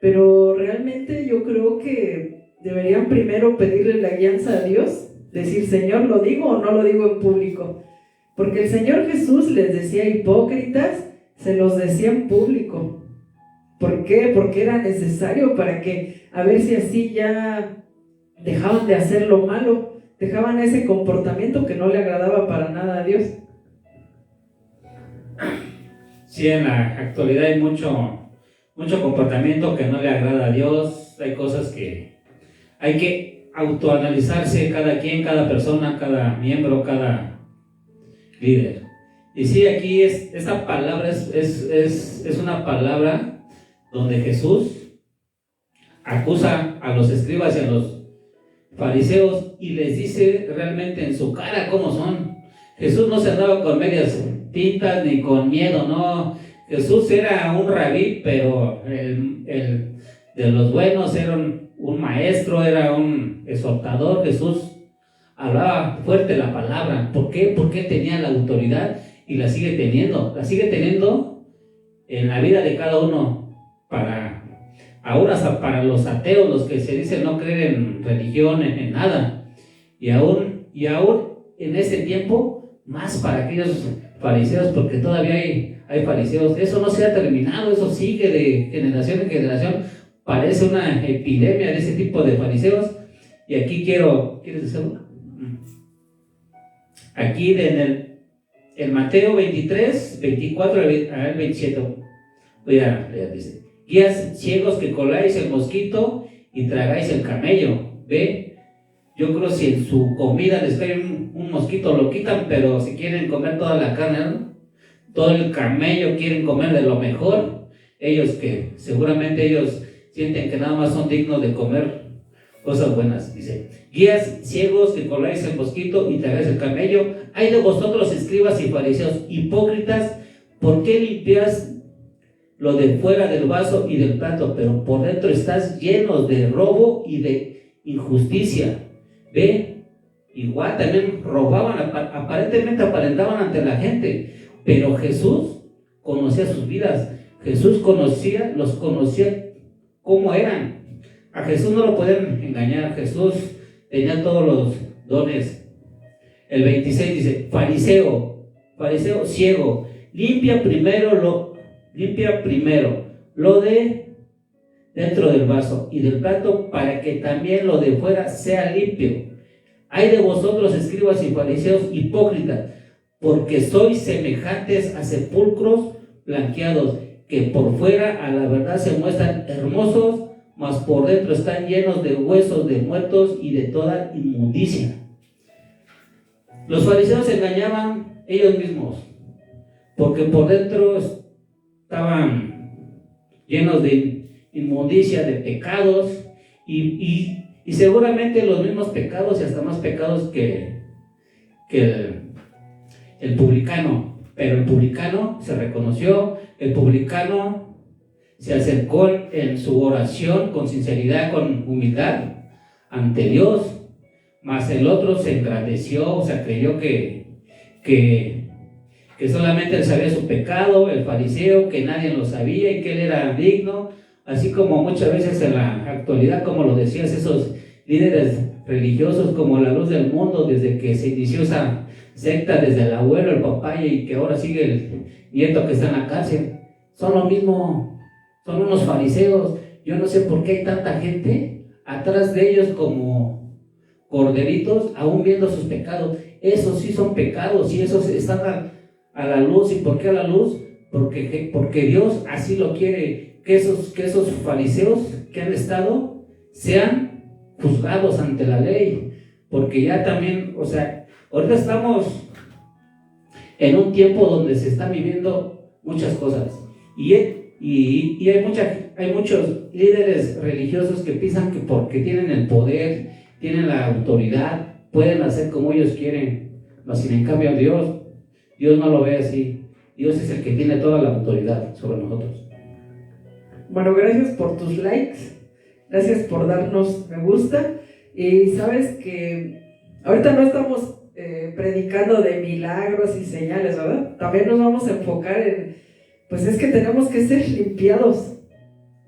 A: pero realmente yo creo que deberían primero pedirle la guianza a Dios. Decir, Señor, ¿lo digo o no lo digo en público? Porque el Señor Jesús les decía hipócritas, se los decía en público. ¿Por qué? Porque era necesario para que, a ver si así ya dejaban de hacer lo malo, dejaban ese comportamiento que no le agradaba para nada a Dios.
B: Sí, en la actualidad hay mucho comportamiento que no le agrada a Dios. Hay cosas que hay que autoanalizarse cada quien, cada persona, cada miembro, cada líder. Y sí, aquí esta palabra es una palabra donde Jesús acusa a los escribas y a los fariseos y les dice realmente en su cara cómo son. Jesús no se andaba con medias tintas ni con miedo, no. Jesús era un rabí, pero el de los buenos, era un maestro, era un exhortador. Jesús hablaba fuerte la palabra. ¿Por qué? Porque tenía la autoridad y la sigue teniendo en la vida de cada uno, ahora hasta para los ateos, los que se dicen no creer en religión, en nada, y aún en este tiempo, más para aquellos fariseos, porque todavía hay fariseos. Eso no se ha terminado, eso sigue de generación en generación. Parece una epidemia de ese tipo de fariseos. Y aquí ¿quieres decirlo? Aquí en Mateo 23, 24 al 27, voy a leer, dice: guías ciegos que coláis el mosquito y tragáis el camello. Ve, yo creo si en su comida les cae un mosquito lo quitan, pero si quieren comer toda la carne, ¿no? Todo el camello quieren comer de lo mejor. Ellos que seguramente ellos sienten que nada más son dignos de comer cosas buenas. Dice: guías ciegos que coláis el mosquito y tragáis el camello. Ay de vosotros, escribas y fariseos, hipócritas, ¿por qué limpias lo de fuera del vaso y del plato, pero por dentro estás llenos de robo y de injusticia? Ve, igual también robaban, aparentemente aparentaban ante la gente, pero Jesús conocía sus vidas. Jesús los conocía cómo eran. A Jesús no lo pueden engañar. Jesús tenía todos los dones. El 26 dice: fariseo ciego, limpia primero lo de dentro del vaso y del plato, para que también lo de fuera sea limpio. Ay de vosotros, escribas y fariseos, hipócritas, porque sois semejantes a sepulcros blanqueados, que por fuera a la verdad se muestran hermosos, mas por dentro están llenos de huesos de muertos y de toda inmundicia. Los fariseos se engañaban ellos mismos, porque por dentro estaban llenos de inmundicia, de pecados, y seguramente los mismos pecados y hasta más pecados que el publicano. Pero el publicano se reconoció, el publicano se acercó en su oración con sinceridad, con humildad ante Dios, mas el otro se engrandeció, o sea, creyó que solamente él sabía su pecado, el fariseo, que nadie lo sabía y que él era digno, así como muchas veces en la actualidad, como lo decías, esos líderes religiosos como la luz del mundo, desde que se inició esa secta, desde el abuelo, el papá, y que ahora sigue el nieto que está en la cárcel, son lo mismo, son unos fariseos. Yo no sé por qué hay tanta gente atrás de ellos como corderitos, aún viendo sus pecados. Esos sí son pecados y esos están a la luz. ¿Y por qué a la luz? Porque Dios así lo quiere, que esos fariseos que han estado sean juzgados ante la ley, porque ya también, o sea, ahorita estamos en un tiempo donde se están viviendo muchas cosas y hay muchos líderes religiosos que piensan que porque tienen el poder, tienen la autoridad, pueden hacer como ellos quieren, pero sin en cambio Dios no lo ve así. Dios es el que tiene toda la autoridad sobre nosotros.
A: Bueno, gracias por tus likes, gracias por darnos me gusta. Y sabes que ahorita no estamos predicando de milagros y señales, ¿verdad? También nos vamos a enfocar en, pues es que tenemos que ser limpiados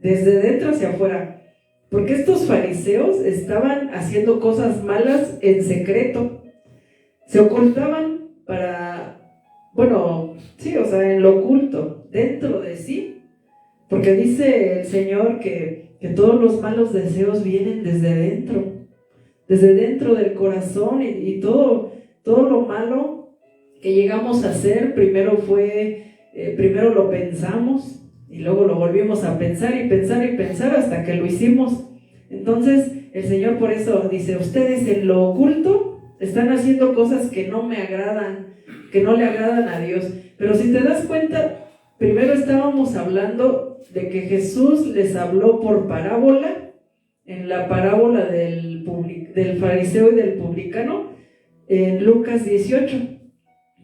A: desde dentro hacia afuera. Porque estos fariseos estaban haciendo cosas malas en secreto. Se ocultaban en lo oculto, dentro de sí, Porque dice el Señor que todos los malos deseos vienen desde dentro del corazón, y todo lo malo que llegamos a hacer, primero lo pensamos y luego lo volvimos a pensar y pensar hasta que lo hicimos. Entonces el Señor por eso dice: ustedes en lo oculto están haciendo cosas que no me agradan, que no le agradan a Dios. Pero si te das cuenta, primero estábamos hablando de que Jesús les habló por parábola, en la parábola del fariseo y del publicano, en Lucas 18,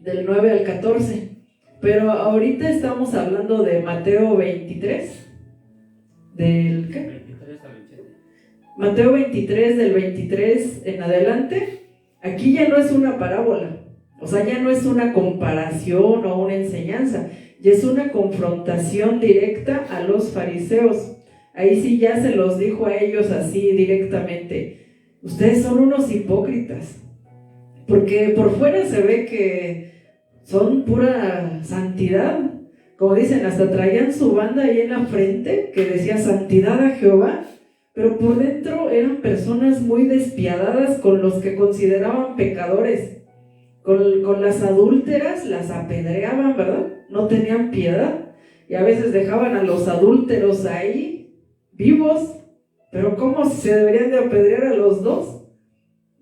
A: del 9 al 14. Pero ahorita estamos hablando de Mateo 23, del ¿qué?
B: 23 al 27.
A: Mateo 23, del 23 en adelante. Aquí ya no es una parábola, o sea, ya no es una comparación o una enseñanza, ya es una confrontación directa a los fariseos. Ahí sí ya se los dijo a ellos así directamente: ustedes son unos hipócritas, porque por fuera se ve que son pura santidad, como dicen, hasta traían su banda ahí en la frente que decía santidad a Jehová, pero por dentro eran personas muy despiadadas con los que consideraban pecadores. Con las adúlteras las apedreaban, ¿verdad? No tenían piedad, y a veces dejaban a los adúlteros ahí vivos, pero ¿cómo se deberían de apedrear a los dos?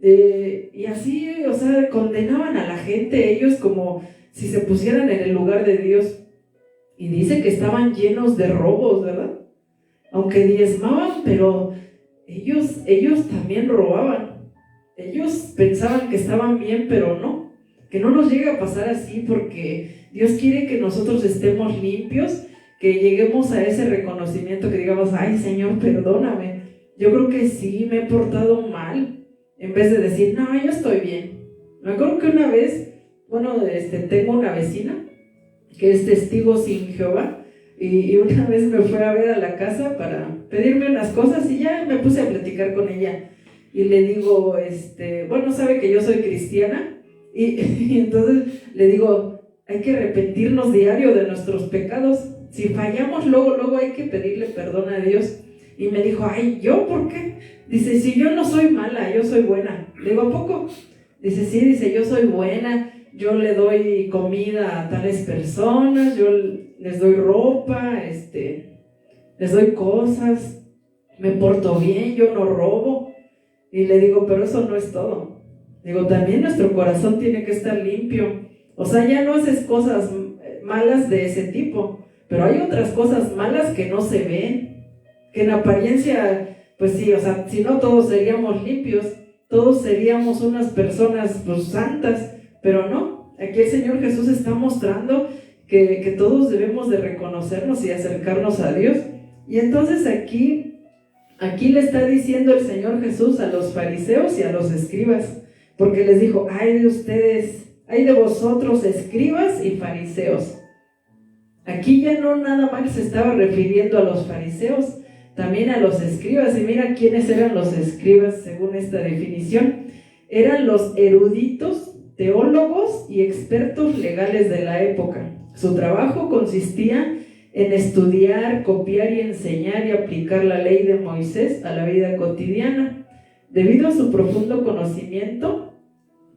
A: Y así, o sea, condenaban a la gente ellos como si se pusieran en el lugar de Dios. Y dice que estaban llenos de robos, ¿verdad? Aunque diezmaban, pero ellos también robaban. Ellos pensaban que estaban bien, pero no. Que no nos llegue a pasar así, porque Dios quiere que nosotros estemos limpios, que lleguemos a ese reconocimiento, que digamos: ay, Señor, perdóname, yo creo que sí me he portado mal, en vez de decir: no, yo estoy bien. Me acuerdo que una vez, tengo una vecina que es testigo sin Jehová, y una vez me fue a ver a la casa para pedirme unas cosas, y ya me puse a platicar con ella, y le digo, sabe que yo soy cristiana, y entonces le digo: hay que arrepentirnos diario de nuestros pecados. Si fallamos, luego hay que pedirle perdón a Dios. Y me dijo: ay, ¿yo por qué? Dice: si yo no soy mala, yo soy buena. Le digo: ¿a poco? Dice: sí, dice, yo soy buena, yo le doy comida a tales personas, yo les doy ropa, les doy cosas, me porto bien, yo no robo. Y le digo: pero eso no es todo. Digo, también nuestro corazón tiene que estar limpio. O sea, ya no haces cosas malas de ese tipo, pero hay otras cosas malas que no se ven, que en apariencia, pues sí, o sea, si no todos seríamos limpios, todos seríamos unas personas pues santas, pero no. Aquí el Señor Jesús está mostrando que todos debemos de reconocernos y acercarnos a Dios. Y entonces aquí le está diciendo el Señor Jesús a los fariseos y a los escribas, porque les dijo: ay de ustedes, ay de vosotros, escribas y fariseos. Aquí ya no nada más se estaba refiriendo a los fariseos, también a los escribas. Y mira quiénes eran los escribas según esta definición: eran los eruditos, teólogos y expertos legales de la época. Su trabajo consistía en estudiar, copiar y enseñar y aplicar la ley de Moisés a la vida cotidiana. Debido a su profundo conocimiento,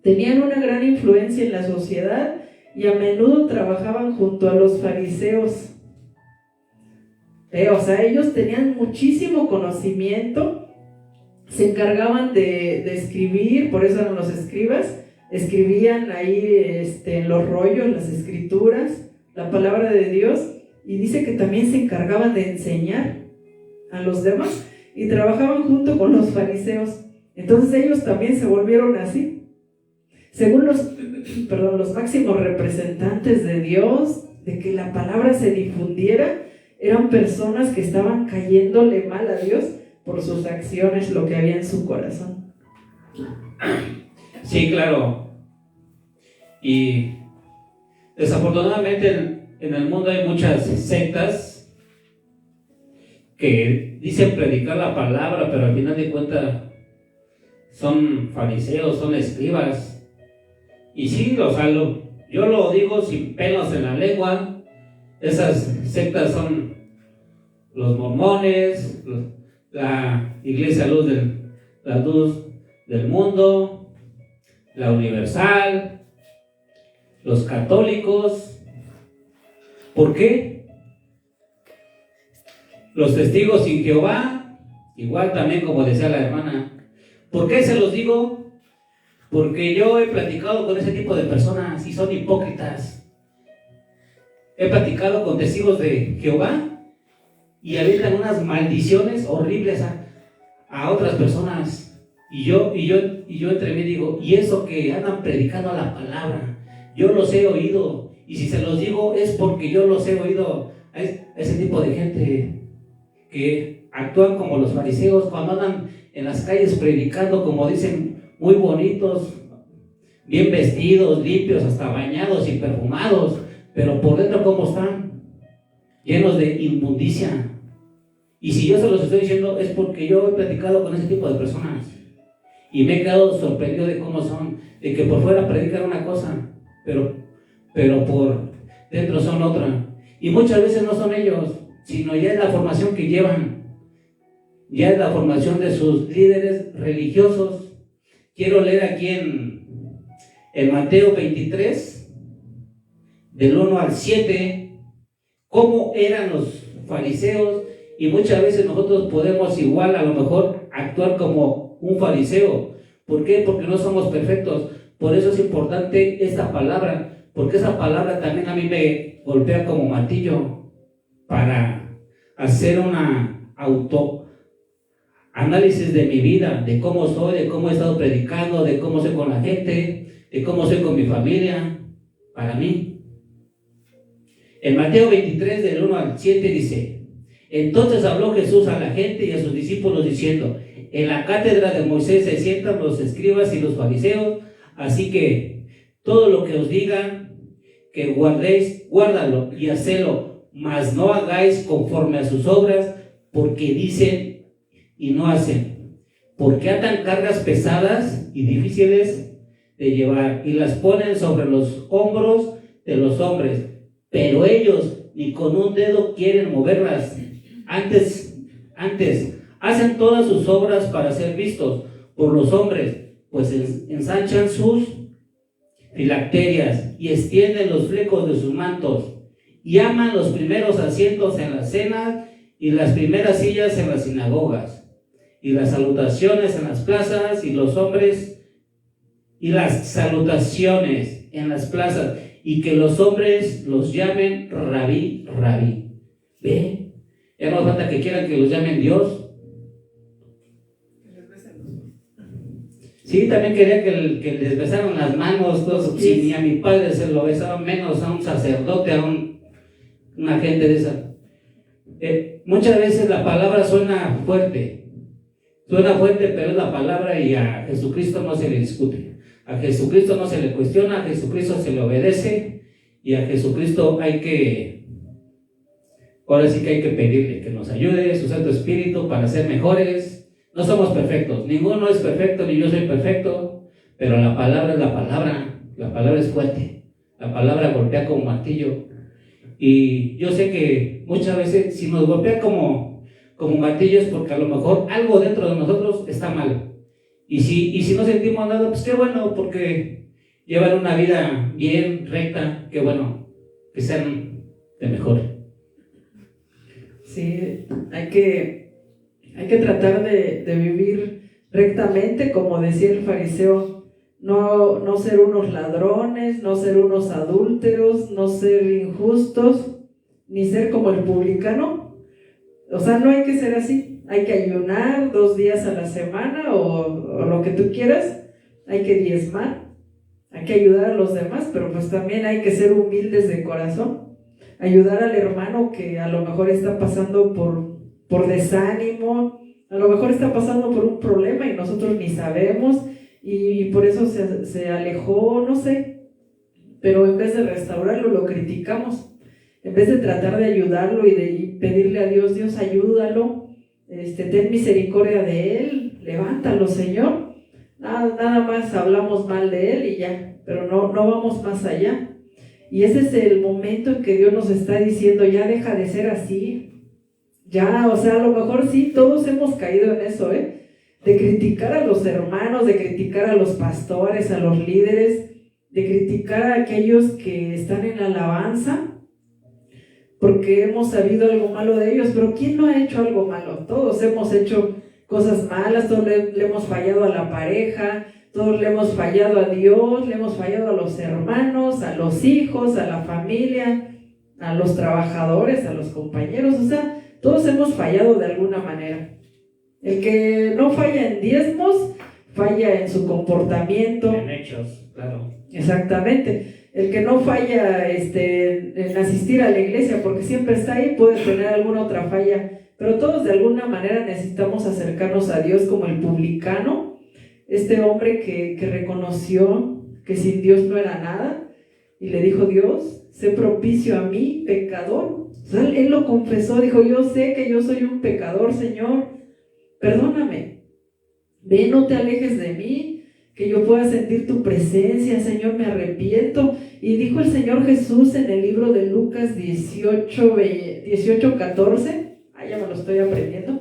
A: tenían una gran influencia en la sociedad y a menudo trabajaban junto a los fariseos. O sea, ellos tenían muchísimo conocimiento, se encargaban de escribir, por eso eran los escribas, escribían ahí en los rollos, las escrituras, la palabra de Dios, y dice que también se encargaban de enseñar a los demás y trabajaban junto con los fariseos. Entonces ellos también se volvieron así. Según los máximos representantes de Dios, de que la palabra se difundiera, eran personas que estaban cayéndole mal a Dios por sus acciones, lo que había en su corazón.
B: Sí, claro. Y desafortunadamente en el mundo hay muchas sectas que dicen predicar la palabra, pero al final de cuentas son fariseos, son escribas. Y sí, o sea, yo lo digo sin pelos en la lengua, esas sectas son los mormones, la Iglesia la Luz del Mundo, la Universal, los católicos. ¿Por qué? Los testigos sin Jehová, igual también como decía la hermana. ¿Por qué se los digo? Porque yo he platicado con ese tipo de personas y son hipócritas. He platicado con testigos de Jehová y avientan unas maldiciones horribles a otras personas. Y yo entre mí digo, y eso que andan predicando la palabra, yo los he oído. Y si se los digo es porque yo los he oído a ese tipo de gente que actúan como los fariseos cuando andan en las calles predicando, como dicen, muy bonitos, bien vestidos, limpios, hasta bañados y perfumados, pero por dentro ¿cómo están? Llenos de inmundicia. Y si yo se los estoy diciendo es porque yo he platicado con ese tipo de personas y me he quedado sorprendido de cómo son, de que por fuera predican una cosa, pero por dentro son otra. Y muchas veces no son ellos, sino ya es la formación que llevan, ya es la formación de sus líderes religiosos. Quiero leer aquí en Mateo 23, del 1 al 7, cómo eran los fariseos. Y muchas veces nosotros podemos igual a lo mejor actuar como un fariseo. ¿Por qué? Porque no somos perfectos. Por eso es importante esta palabra, porque esa palabra también a mí me golpea como martillo para hacer una autoanálisis de mi vida, de cómo soy, de cómo he estado predicando, de cómo soy con la gente, de cómo soy con mi familia, para mí. En Mateo 23, del 1 al 7 dice: entonces habló Jesús a la gente y a sus discípulos diciendo: en la cátedra de Moisés se sientan los escribas y los fariseos, así que todo lo que os digan que guardéis, guárdalo y hacedlo, mas no hagáis conforme a sus obras, porque dicen y no hacen, porque atan cargas pesadas y difíciles de llevar y las ponen sobre los hombros de los hombres, pero ellos ni con un dedo quieren moverlas. Antes hacen todas sus obras para ser vistos por los hombres, pues ensanchan sus filacterias y extienden los flecos de sus mantos, y aman los primeros asientos en las cenas y las primeras sillas en las sinagogas y las salutaciones en las plazas y los hombres y las salutaciones en las plazas, y que los hombres los llamen rabí, rabí. ¿Ve? Ya no falta que quieran que los llamen Dios. Sí, también quería que les besaran las manos, todos. Si ni a mi padre se lo besaban, menos a un sacerdote, a una gente de esa. Muchas veces la palabra suena fuerte, pero es la palabra, y a Jesucristo no se le discute, a Jesucristo no se le cuestiona, a Jesucristo se le obedece, y a Jesucristo ahora sí que hay que pedirle que nos ayude su Santo Espíritu para ser mejores. No somos perfectos, ninguno es perfecto, ni yo soy perfecto, pero la palabra es la palabra es fuerte, la palabra golpea como martillo. Y yo sé que muchas veces si nos golpea como martillo es porque a lo mejor algo dentro de nosotros está mal. Y si no sentimos nada, pues qué bueno, porque llevan una vida bien recta, qué bueno, que sean de mejor.
A: Sí, hay que tratar de vivir rectamente, como decía el fariseo, no ser unos ladrones, no ser unos adúlteros, no ser injustos, ni ser como el publicano. O sea, no hay que ser así. Hay que ayunar 2 días a la semana o lo que tú quieras. Hay que diezmar, hay que ayudar a los demás, pero pues también hay que ser humildes de corazón. Ayudar al hermano que a lo mejor está pasando por desánimo, a lo mejor está pasando por un problema y nosotros ni sabemos, y por eso se alejó, no sé, pero en vez de restaurarlo lo criticamos, en vez de tratar de ayudarlo y pedirle a Dios, Dios ayúdalo, ten misericordia de él, levántalo Señor, nada más hablamos mal de él y ya, pero no vamos más allá. Y ese es el momento en que Dios nos está diciendo: ya deja de ser así, Ya, o sea, a lo mejor sí, todos hemos caído en eso, ¿eh? De criticar a los hermanos, de criticar a los pastores, a los líderes, de criticar a aquellos que están en la alabanza, porque hemos sabido algo malo de ellos. Pero ¿quién no ha hecho algo malo? Todos hemos hecho cosas malas, todos le hemos fallado a la pareja, todos le hemos fallado a Dios, le hemos fallado a los hermanos, a los hijos, a la familia, a los trabajadores, a los compañeros. O sea, todos hemos fallado de alguna manera. El que no falla en diezmos, falla en su comportamiento.
B: En hechos, claro.
A: Exactamente. El que no falla en asistir a la iglesia porque siempre está ahí, puede tener alguna otra falla. Pero todos de alguna manera necesitamos acercarnos a Dios, como el publicano, este hombre que reconoció que sin Dios no era nada, y le dijo: Dios, sé propicio a mí, pecador. O sea, él lo confesó, dijo: yo sé que yo soy un pecador, Señor, perdóname, ve, no te alejes de mí, que yo pueda sentir tu presencia, Señor, me arrepiento. Y dijo el Señor Jesús en el libro de Lucas 18:14, ya me lo estoy aprendiendo,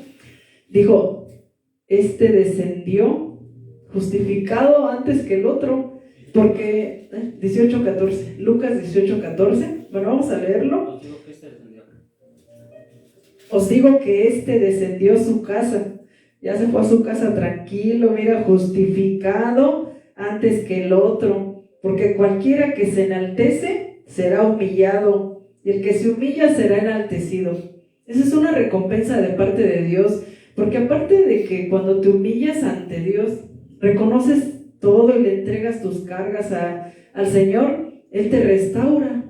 A: dijo: descendió justificado antes que el otro, porque 18:14, Lucas 18:14, bueno, vamos a leerlo. Os digo que descendió a su casa, ya se fue a su casa tranquilo, mira, justificado antes que el otro, porque cualquiera que se enaltece será humillado, y el que se humilla será enaltecido. Esa es una recompensa de parte de Dios, porque aparte de que cuando te humillas ante Dios, reconoces todo y le entregas tus cargas al Señor, Él te restaura.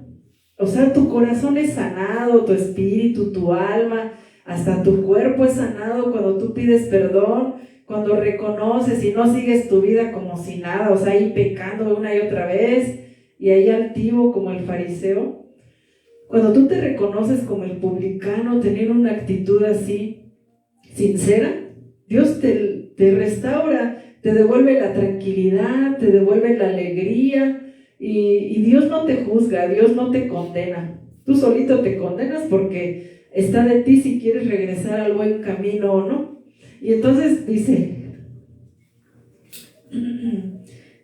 A: O sea, tu corazón es sanado, tu espíritu, tu alma, hasta tu cuerpo es sanado cuando tú pides perdón, cuando reconoces y no sigues tu vida como si nada, o sea, ahí pecando una y otra vez, y ahí altivo como el fariseo. Cuando tú te reconoces como el publicano, tener una actitud así, sincera, Dios te restaura, te devuelve la tranquilidad, te devuelve la alegría, y Dios no te juzga, Dios no te condena. Tú solito te condenas porque está de ti si quieres regresar al buen camino o no. Y entonces dice: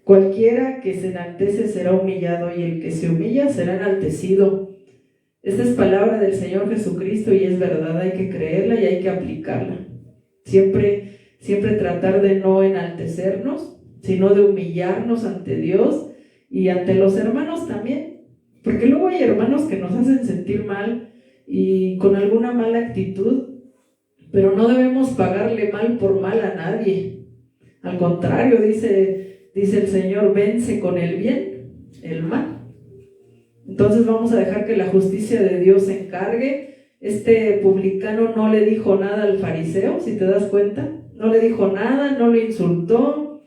A: cualquiera que se enaltece será humillado, y el que se humilla será enaltecido. Esta es palabra del Señor Jesucristo y es verdad, hay que creerla y hay que aplicarla. Siempre tratar de no enaltecernos, sino de humillarnos ante Dios y ante los hermanos también. Porque luego hay hermanos que nos hacen sentir mal y con alguna mala actitud, pero no debemos pagarle mal por mal a nadie. Al contrario, dice el Señor: vence con el bien el mal. Entonces vamos a dejar que la justicia de Dios se encargue. Este publicano no le dijo nada al fariseo, si te das cuenta, no le dijo nada, no le insultó,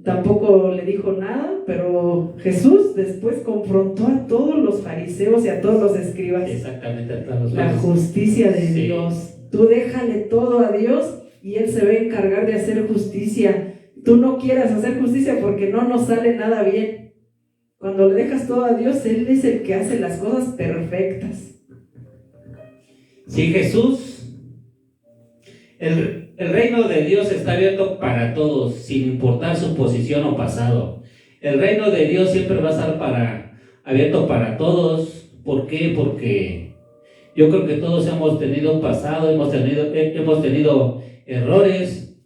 A: tampoco le dijo nada, pero Jesús después confrontó a todos los fariseos y a todos los escribas.
B: Exactamente, a todos los
A: la justicia de Dios. Tú déjale todo a Dios y Él se va a encargar de hacer justicia. Tú no quieras hacer justicia porque no nos sale nada bien. Cuando le dejas todo a Dios, Él es el que hace las cosas perfectas.
B: Sí, Jesús, el reino de Dios está abierto para todos, sin importar su posición o pasado. El reino de Dios siempre va a estar abierto para todos. ¿Por qué? Porque yo creo que todos hemos tenido pasado, hemos tenido errores,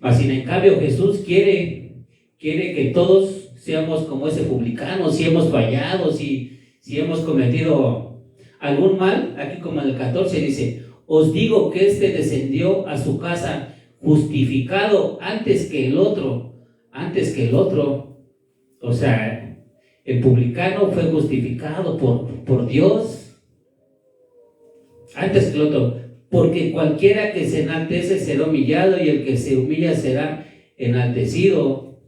B: mas sin en cambio Jesús quiere que todos seamos como ese publicano. Si hemos fallado, si hemos cometido algún mal, aquí como en el 14 dice: os digo que descendió a su casa justificado antes que el otro. O sea, el publicano fue justificado por Dios antes que el otro, porque cualquiera que se enaltece será humillado, y el que se humilla será enaltecido.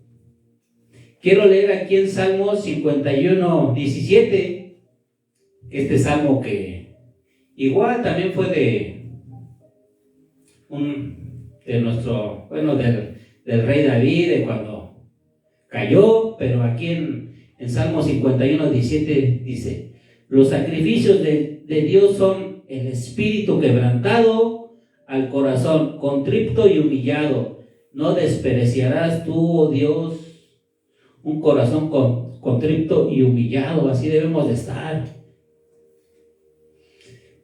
B: Quiero leer aquí en Salmo 51:17, este salmo que igual también fue del rey David, de cuando cayó, pero aquí en Salmo 51:17 dice: Los sacrificios de Dios son el espíritu quebrantado, al corazón contrito y humillado. No despreciarás tú, oh Dios, un corazón contrito y humillado. Así debemos de estar.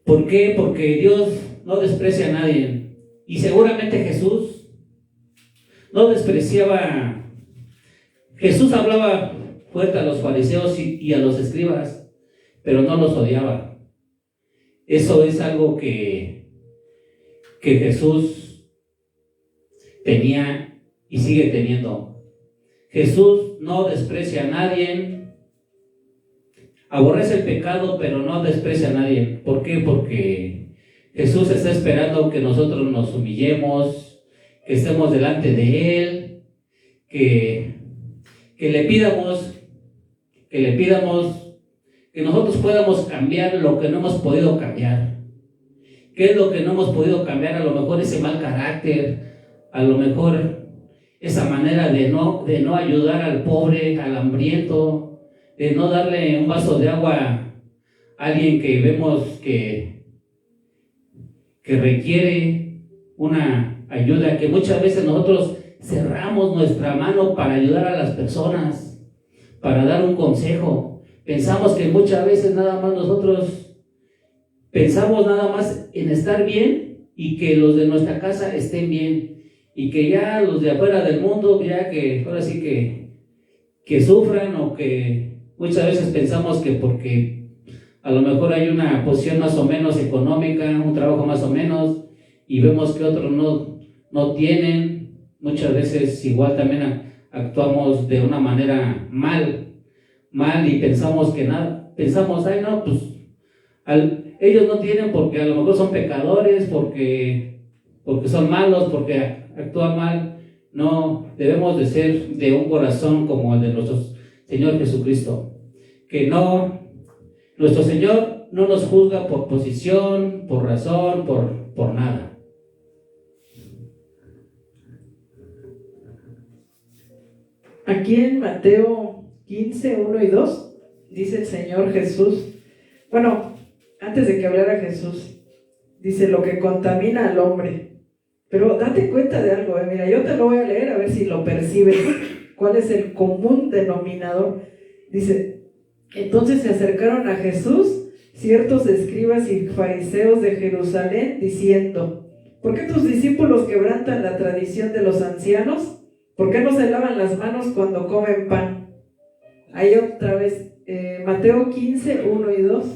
B: ¿Por qué? Porque Dios no desprecia a nadie. Y seguramente Jesús no despreciaba. Jesús hablaba fuerte a los fariseos y a los escribas, pero no los odiaba. Eso es algo que Jesús tenía y sigue teniendo. Jesús no desprecia a nadie, aborrece el pecado, pero no desprecia a nadie. ¿Por qué? Porque Jesús está esperando que nosotros nos humillemos, que estemos delante de Él, que le pidamos que nosotros podamos cambiar lo que no hemos podido cambiar. ¿Qué es lo que no hemos podido cambiar? A lo mejor ese mal carácter, a lo mejor esa manera de no ayudar al pobre, al hambriento, de no darle un vaso de agua a alguien que vemos que requiere una ayuda, que muchas veces nosotros cerramos nuestra mano para ayudar a las personas, para dar un consejo. Pensamos que muchas veces nada más nosotros pensamos nada más en estar bien y que los de nuestra casa estén bien, y que ya los de afuera del mundo, ya que ahora sí que sufran, o que muchas veces pensamos que porque a lo mejor hay una posición más o menos económica, un trabajo más o menos, y vemos que otros no tienen, muchas veces igual también actuamos de una manera mal, y pensamos que nada, ay no, pues ellos no tienen porque a lo mejor son pecadores, porque son malos, porque actúan mal. No, debemos de ser de un corazón como el de nuestro Señor Jesucristo, que nuestro Señor no nos juzga por posición, por razón, por nada.
A: Aquí en Mateo 15, 1 y 2, dice el Señor Jesús, bueno, antes de que hablara Jesús, dice lo que contamina al hombre. Pero date cuenta de algo, mira, yo te lo voy a leer a ver si lo percibes. ¿Cuál es el común denominador? Dice, entonces se acercaron a Jesús ciertos escribas y fariseos de Jerusalén, diciendo, ¿por qué tus discípulos quebrantan la tradición de los ancianos? ¿Por qué no se lavan las manos cuando comen pan? Ahí otra vez, Mateo 15, 1 y 2.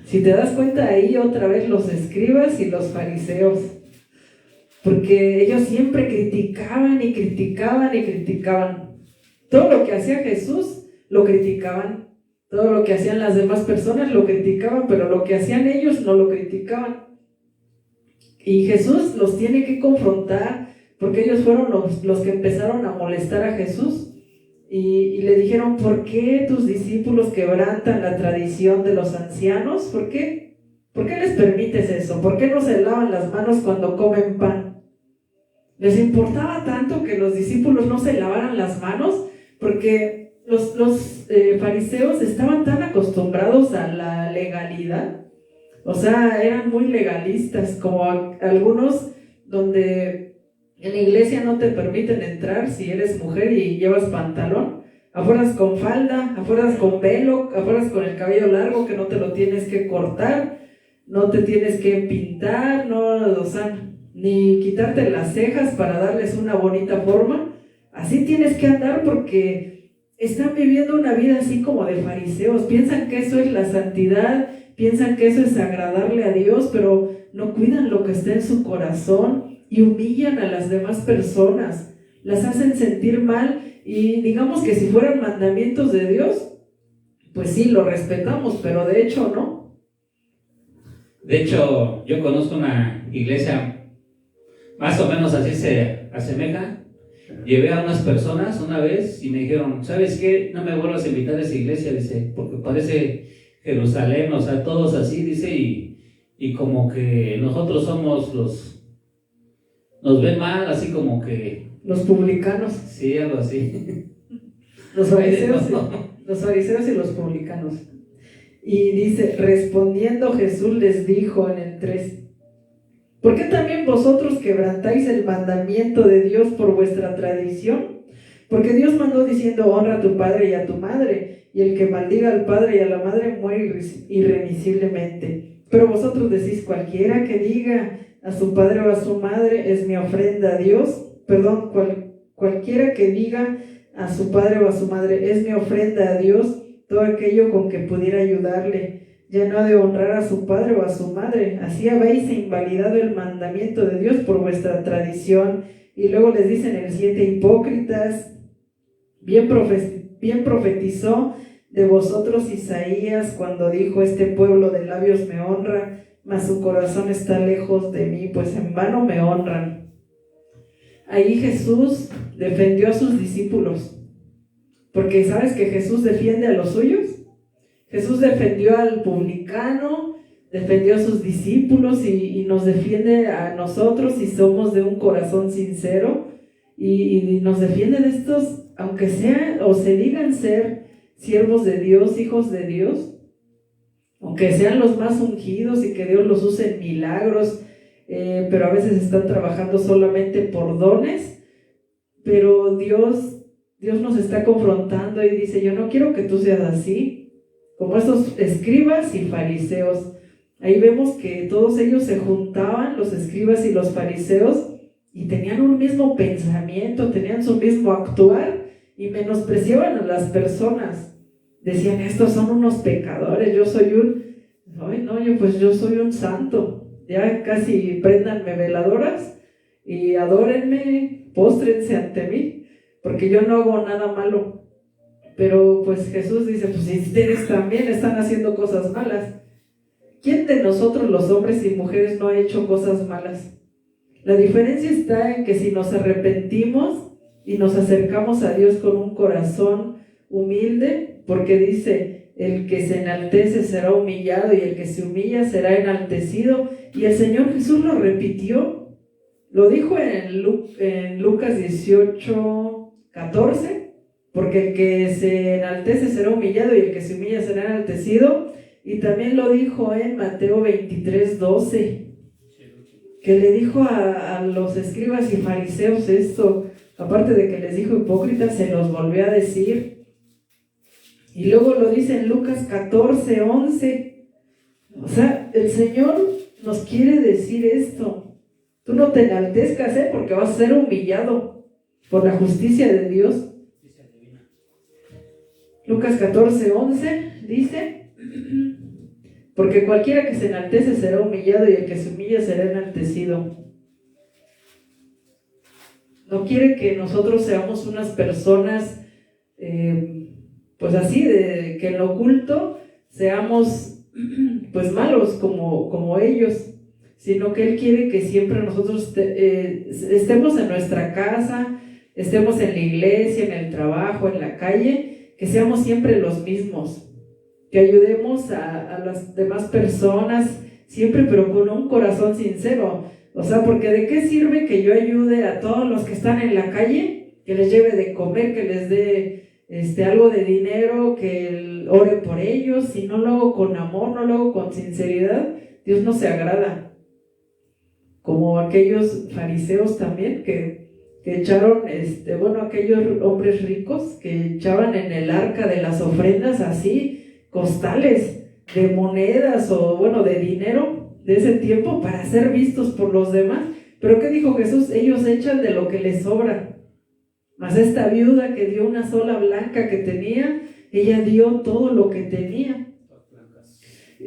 A: Si te das cuenta, ahí otra vez los escribas y los fariseos, porque ellos siempre criticaban y criticaban y criticaban. Todo lo que hacía Jesús lo criticaban, todo lo que hacían las demás personas lo criticaban, pero lo que hacían ellos no lo criticaban. Y Jesús los tiene que confrontar, porque ellos fueron los que empezaron a molestar a Jesús. Y le dijeron, ¿por qué tus discípulos quebrantan la tradición de los ancianos? ¿Por qué? ¿Por qué les permites eso? ¿Por qué no se lavan las manos cuando comen pan? Les importaba tanto que los discípulos no se lavaran las manos, porque los fariseos estaban tan acostumbrados a la legalidad, o sea, eran muy legalistas, como algunos donde en la iglesia no te permiten entrar si eres mujer y llevas pantalón, afueras con falda, afueras con velo, afueras con el cabello largo que no te lo tienes que cortar, no te tienes que pintar, no, o sea, ni quitarte las cejas para darles una bonita forma. Así tienes que andar porque están viviendo una vida así como de fariseos, piensan que eso es la santidad, piensan que eso es agradarle a Dios, pero no cuidan lo que está en su corazón y humillan a las demás personas, las hacen sentir mal, y digamos que si fueran mandamientos de Dios, pues sí, lo respetamos, pero de hecho no.
B: De hecho, yo conozco una iglesia más o menos así se asemeja. Llevé a unas personas una vez y me dijeron, ¿sabes qué? No me vuelvas a invitar a esa iglesia, dice, porque parece Jerusalén, o sea, todos así, dice, y como que nosotros somos nos ven mal, así como que...
A: Los publicanos.
B: Sí, algo así.
A: Los fariseos y los publicanos. Y dice, respondiendo Jesús les dijo en el 3, ¿por qué también vosotros quebrantáis el mandamiento de Dios por vuestra tradición? Porque Dios mandó diciendo, honra a tu padre y a tu madre, y el que maldiga al padre y a la madre muere irremisiblemente. Pero vosotros decís, cualquiera que diga a su padre o a su madre es mi ofrenda a Dios, cualquiera que diga a su padre o a su madre es mi ofrenda a Dios, todo aquello con que pudiera ayudarle, ya no ha de honrar a su padre o a su madre. Así habéis invalidado el mandamiento de Dios por vuestra tradición. Y luego les dicen en el 7, hipócritas, bien profetizó de vosotros Isaías cuando dijo, este pueblo de labios me honra, mas su corazón está lejos de mí, pues en vano me honran. Ahí Jesús defendió a sus discípulos, porque ¿sabes que Jesús defiende a los suyos? Jesús defendió al publicano, defendió a sus discípulos y nos defiende a nosotros si somos de un corazón sincero, y nos defiende de estos, aunque sean o se digan ser siervos de Dios, hijos de Dios, aunque sean los más ungidos y que Dios los use en milagros, pero a veces están trabajando solamente por dones, pero Dios nos está confrontando y dice, yo no quiero que tú seas así, como estos escribas y fariseos. Ahí vemos que todos ellos se juntaban, los escribas y los fariseos, y tenían un mismo pensamiento, tenían su mismo actuar, y menospreciaban a las personas. Decían, estos son unos pecadores, yo soy un santo, ya casi préndanme veladoras y adórenme, póstrense ante mí, porque yo no hago nada malo. Pero pues Jesús dice, pues si ustedes también están haciendo cosas malas, ¿quién de nosotros los hombres y mujeres no ha hecho cosas malas? La diferencia está en que si nos arrepentimos y nos acercamos a Dios con un corazón humilde, porque dice, el que se enaltece será humillado y el que se humilla será enaltecido, y el Señor Jesús lo repitió, lo dijo en Lucas 18:14, porque el que se enaltece será humillado y el que se humilla será enaltecido, y también lo dijo en Mateo 23:12, que le dijo a los escribas y fariseos esto, aparte de que les dijo hipócritas, se los volvió a decir. Y luego lo dice en Lucas 14:11. O sea, el Señor nos quiere decir esto. Tú no te enaltezcas, porque vas a ser humillado por la justicia de Dios. Lucas 14:11 dice, porque cualquiera que se enaltece será humillado y el que se humilla será enaltecido. No quiere que nosotros seamos unas personas, pues así, de que en lo oculto seamos pues malos como ellos, sino que Él quiere que siempre nosotros estemos en nuestra casa, estemos en la iglesia, en el trabajo, en la calle, que seamos siempre los mismos, que ayudemos a las demás personas siempre, pero con un corazón sincero. O sea, porque ¿de qué sirve que yo ayude a todos los que están en la calle, que les lleve de comer, que les dé algo de dinero, que ore por ellos? Si no lo hago con amor, no lo hago con sinceridad, Dios no se agrada. Como aquellos fariseos también que echaron, aquellos hombres ricos que echaban en el arca de las ofrendas así costales de monedas o de dinero de ese tiempo para ser vistos por los demás. Pero ¿qué dijo Jesús? Ellos echan de lo que les sobra. Mas esta viuda que dio una sola blanca que tenía, ella dio todo lo que tenía.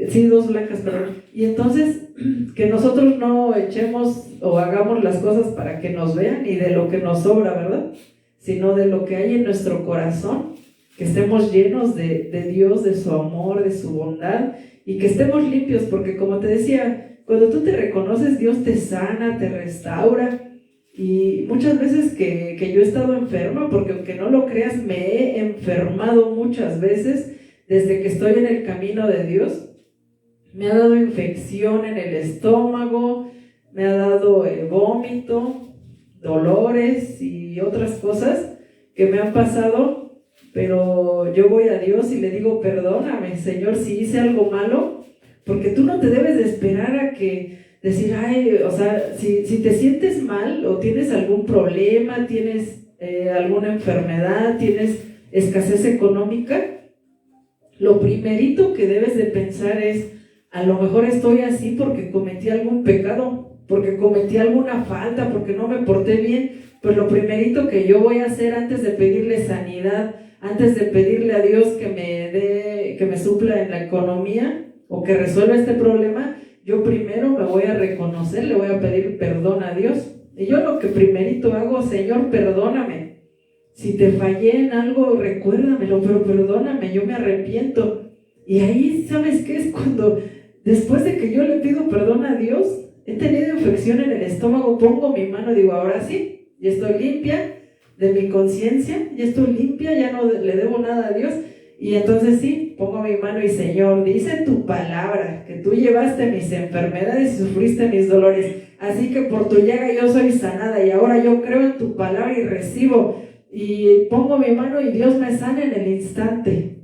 A: Sí, 2 blancas, perdón. Y entonces, que nosotros no echemos o hagamos las cosas para que nos vean y de lo que nos sobra, ¿verdad? Sino de lo que hay en nuestro corazón, que estemos llenos de Dios, de su amor, de su bondad, y que estemos limpios, porque como te decía, cuando tú te reconoces, Dios te sana, te restaura. Y muchas veces que yo he estado enferma, porque aunque no lo creas, me he enfermado muchas veces desde que estoy en el camino de Dios. Me ha dado infección en el estómago, me ha dado vómito, dolores y otras cosas que me han pasado, pero yo voy a Dios y le digo, perdóname, Señor, si hice algo malo, porque tú no te debes de esperar a que decir, ay, o sea, si te sientes mal o tienes algún problema, tienes alguna enfermedad, tienes escasez económica, lo primerito que debes de pensar es, a lo mejor estoy así porque cometí algún pecado, porque cometí alguna falta, porque no me porté bien. Pues lo primerito que yo voy a hacer antes de pedirle sanidad, antes de pedirle a Dios que me supla en la economía o que resuelva este problema, yo primero me voy a reconocer, le voy a pedir perdón a Dios. Y yo lo que primerito hago, Señor, perdóname. Si te fallé en algo, recuérdamelo, pero perdóname, yo me arrepiento. Y ahí, ¿sabes qué? Es cuando, después de que yo le pido perdón a Dios, he tenido infección en el estómago, pongo mi mano y digo, ahora sí, ya estoy limpia de mi conciencia, ya estoy limpia, ya no le debo nada a Dios. Y entonces sí, pongo mi mano y Señor, dice tu palabra, que tú llevaste mis enfermedades y sufriste mis dolores. Así que por tu llaga yo soy sanada y ahora yo creo en tu palabra y recibo. Y pongo mi mano y Dios me sana en el instante.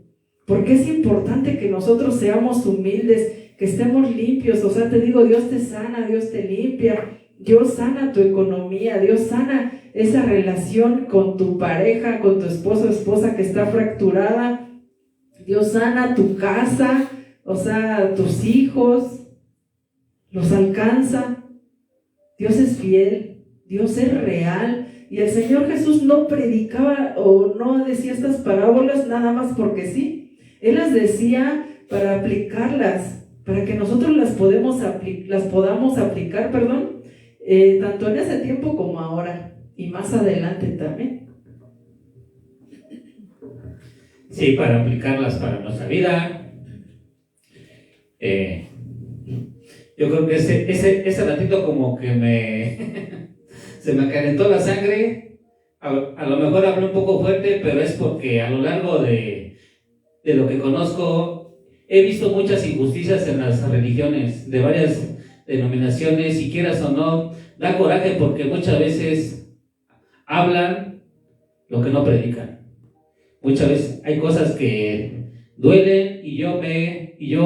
A: Porque es importante que nosotros seamos humildes, que estemos limpios. O sea, te digo, Dios te sana, Dios te limpia, Dios sana tu economía, Dios sana esa relación con tu pareja, con tu esposo o esposa que está fracturada. Dios sana tu casa, o sea, tus hijos, los alcanza. Dios es fiel, Dios es real. Y el Señor Jesús no predicaba o no decía estas parábolas nada más porque sí. Él las decía para aplicarlas, para que nosotros las podamos aplicar, tanto en ese tiempo como ahora y más adelante también.
B: Sí, para aplicarlas para nuestra vida. Yo creo que ese ratito como que se me calentó la sangre. A lo mejor hablé un poco fuerte, pero es porque a lo largo de lo que conozco, he visto muchas injusticias en las religiones de varias denominaciones, y quieras o no, da coraje porque muchas veces hablan lo que no predican. Muchas veces hay cosas que duelen, y yo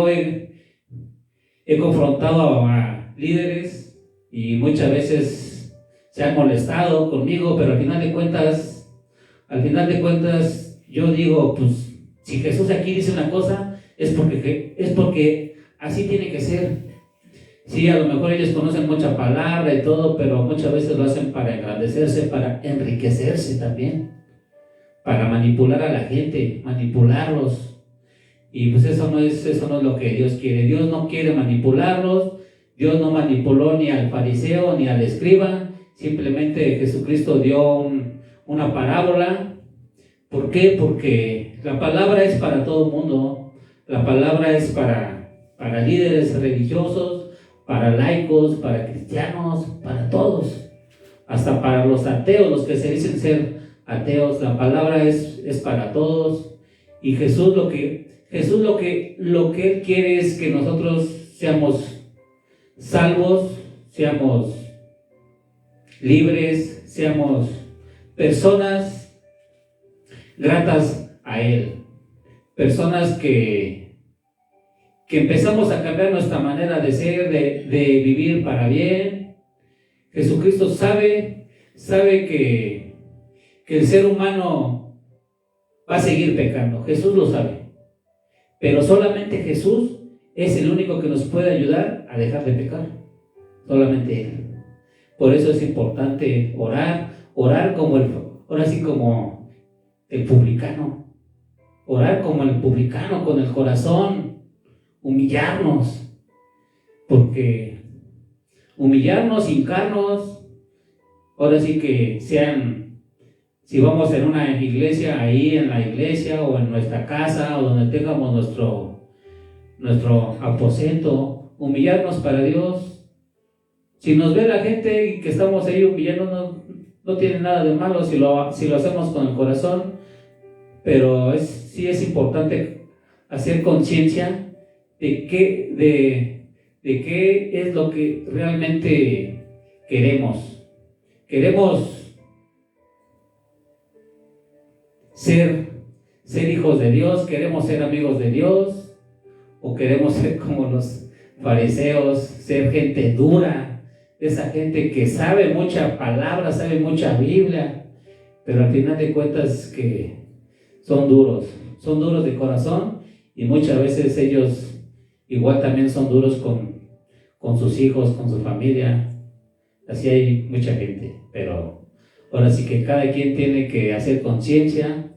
B: he confrontado a líderes y muchas veces se han molestado conmigo, pero al final de cuentas yo digo, pues si Jesús aquí dice una cosa, es porque así tiene que ser. Sí, a lo mejor ellos conocen mucha palabra y todo, pero muchas veces lo hacen para engrandecerse, para enriquecerse también, para manipular a la gente, manipularlos. Y pues eso no es lo que Dios quiere. Dios no quiere manipularlos. Dios no manipuló ni al fariseo ni al escriba. Simplemente Jesucristo dio una parábola. ¿Por qué? Porque la palabra es para todo el mundo. La palabra es para líderes religiosos, para laicos, para cristianos, para todos. Hasta para los ateos, los que se dicen ser ateos. La palabra es para todos. Y Jesús lo que Él quiere es que nosotros seamos salvos, seamos libres, seamos personas gratas a Él, personas que empezamos a cambiar nuestra manera de ser, de vivir para bien. Jesucristo sabe que el ser humano va a seguir pecando. Jesús lo sabe, pero solamente Jesús es el único que nos puede ayudar a dejar de pecar, solamente Él. Por eso es importante orar como el publicano, orar como el publicano, con el corazón, humillarnos, porque humillarnos, hincarnos, ahora sí que si vamos en una iglesia, ahí en la iglesia o en nuestra casa o donde tengamos nuestro aposento, humillarnos para Dios. Si nos ve la gente y que estamos ahí humillándonos, no tiene nada de malo si lo hacemos con el corazón, pero sí es importante hacer conciencia de qué es lo que realmente queremos. Queremos ser ser hijos de Dios, queremos ser amigos de Dios, o queremos ser como los fariseos, ser gente dura, esa gente que sabe mucha palabra, sabe mucha Biblia, pero al final de cuentas que son duros de corazón, y muchas veces ellos igual también son duros con sus hijos, con su familia. Así hay mucha gente, pero ahora sí que cada quien tiene que hacer conciencia.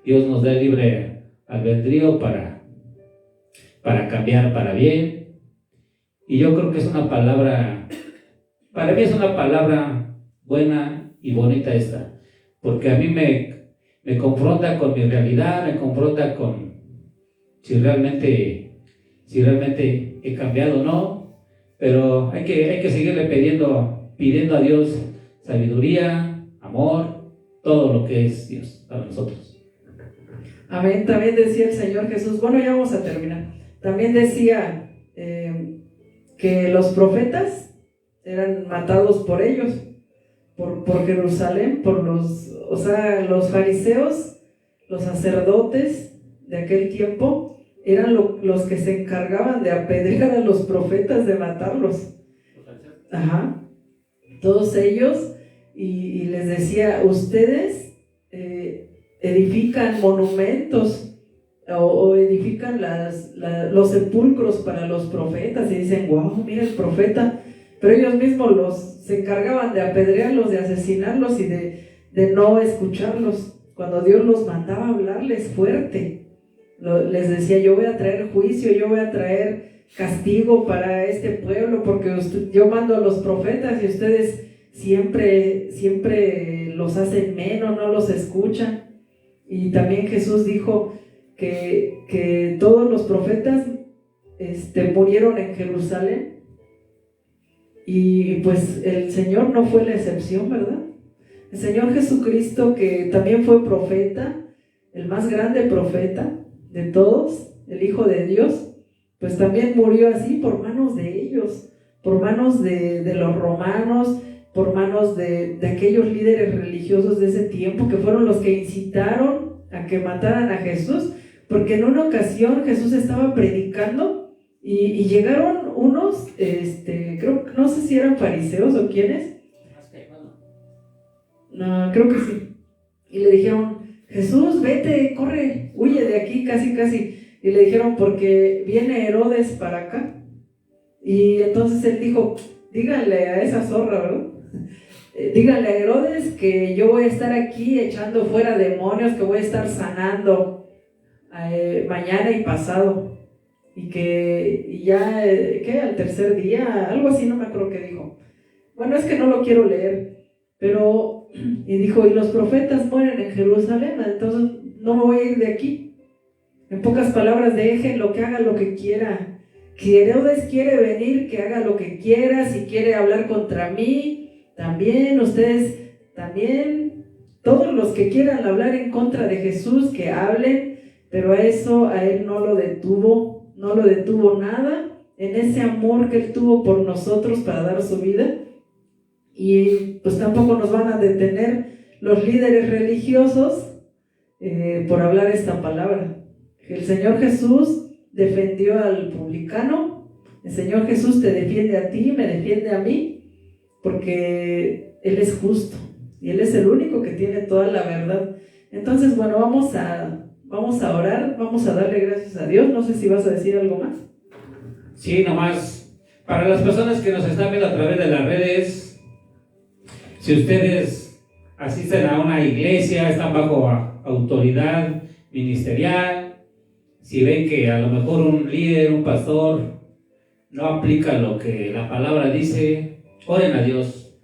B: Dios nos da libre albedrío para cambiar para bien, y yo creo que es una palabra, para mí es una palabra buena y bonita esta, porque a mí me confronta con mi realidad, me confronta con si realmente he cambiado o no, pero hay que seguirle pidiendo a Dios sabiduría, amor, todo lo que es Dios para nosotros.
A: Amén. También decía el Señor Jesús, bueno, ya vamos a terminar. También decía que los profetas eran matados por ellos, por Jerusalén, por los fariseos, los sacerdotes de aquel tiempo, eran los que se encargaban de apedrear a los profetas, de matarlos. Ajá. Todos ellos, y les decía, ustedes edifican monumentos o edifican los sepulcros para los profetas, y dicen, wow, mira el profeta, pero ellos mismos se encargaban de apedrearlos, de asesinarlos y de no escucharlos. Cuando Dios los mandaba a hablarles fuerte, les decía, yo voy a traer juicio, yo voy a traer castigo para este pueblo, porque yo mando a los profetas y ustedes siempre los hacen menos, no los escuchan. Y también Jesús dijo que todos los profetas murieron en Jerusalén, y pues el Señor no fue la excepción, ¿verdad? El Señor Jesucristo, que también fue profeta, el más grande profeta de todos, el Hijo de Dios, pues también murió así por manos de ellos, por manos de los romanos, por manos de aquellos líderes religiosos de ese tiempo, que fueron los que incitaron a que mataran a Jesús, porque en una ocasión Jesús estaba predicando y llegaron unos, no sé si eran fariseos o quiénes, no, creo que sí, y le dijeron, Jesús, vete, corre, huye de aquí, casi, y le dijeron, porque viene Herodes para acá. Y entonces él dijo, díganle a esa zorra, ¿verdad? Díganle a Herodes que yo voy a estar aquí echando fuera demonios, que voy a estar sanando mañana y pasado, y que ya, que al tercer día, algo así, no me acuerdo qué dijo. Bueno, es que no lo quiero leer, pero, y dijo, y los profetas mueren en Jerusalén, entonces no me voy a ir de aquí. En pocas palabras, déjenlo, que haga lo que quiera. Si Herodes quiere venir, que haga lo que quiera. Si quiere hablar contra mí, también, ustedes también, todos los que quieran hablar en contra de Jesús, que hablen, pero a él no lo detuvo nada, en ese amor que él tuvo por nosotros para dar su vida. Y pues tampoco nos van a detener los líderes religiosos por hablar esta palabra. El Señor Jesús defendió al publicano, el Señor Jesús te defiende a ti, me defiende a mí, porque Él es justo y Él es el único que tiene toda la verdad. Entonces, bueno, vamos a orar, vamos a darle gracias a Dios. No sé si vas a decir algo más.
B: Sí, nomás, para las personas que nos están viendo a través de las redes, si ustedes asisten a una iglesia, están bajo autoridad ministerial, si ven que a lo mejor un líder, un pastor, no aplica lo que la palabra dice, oren a Dios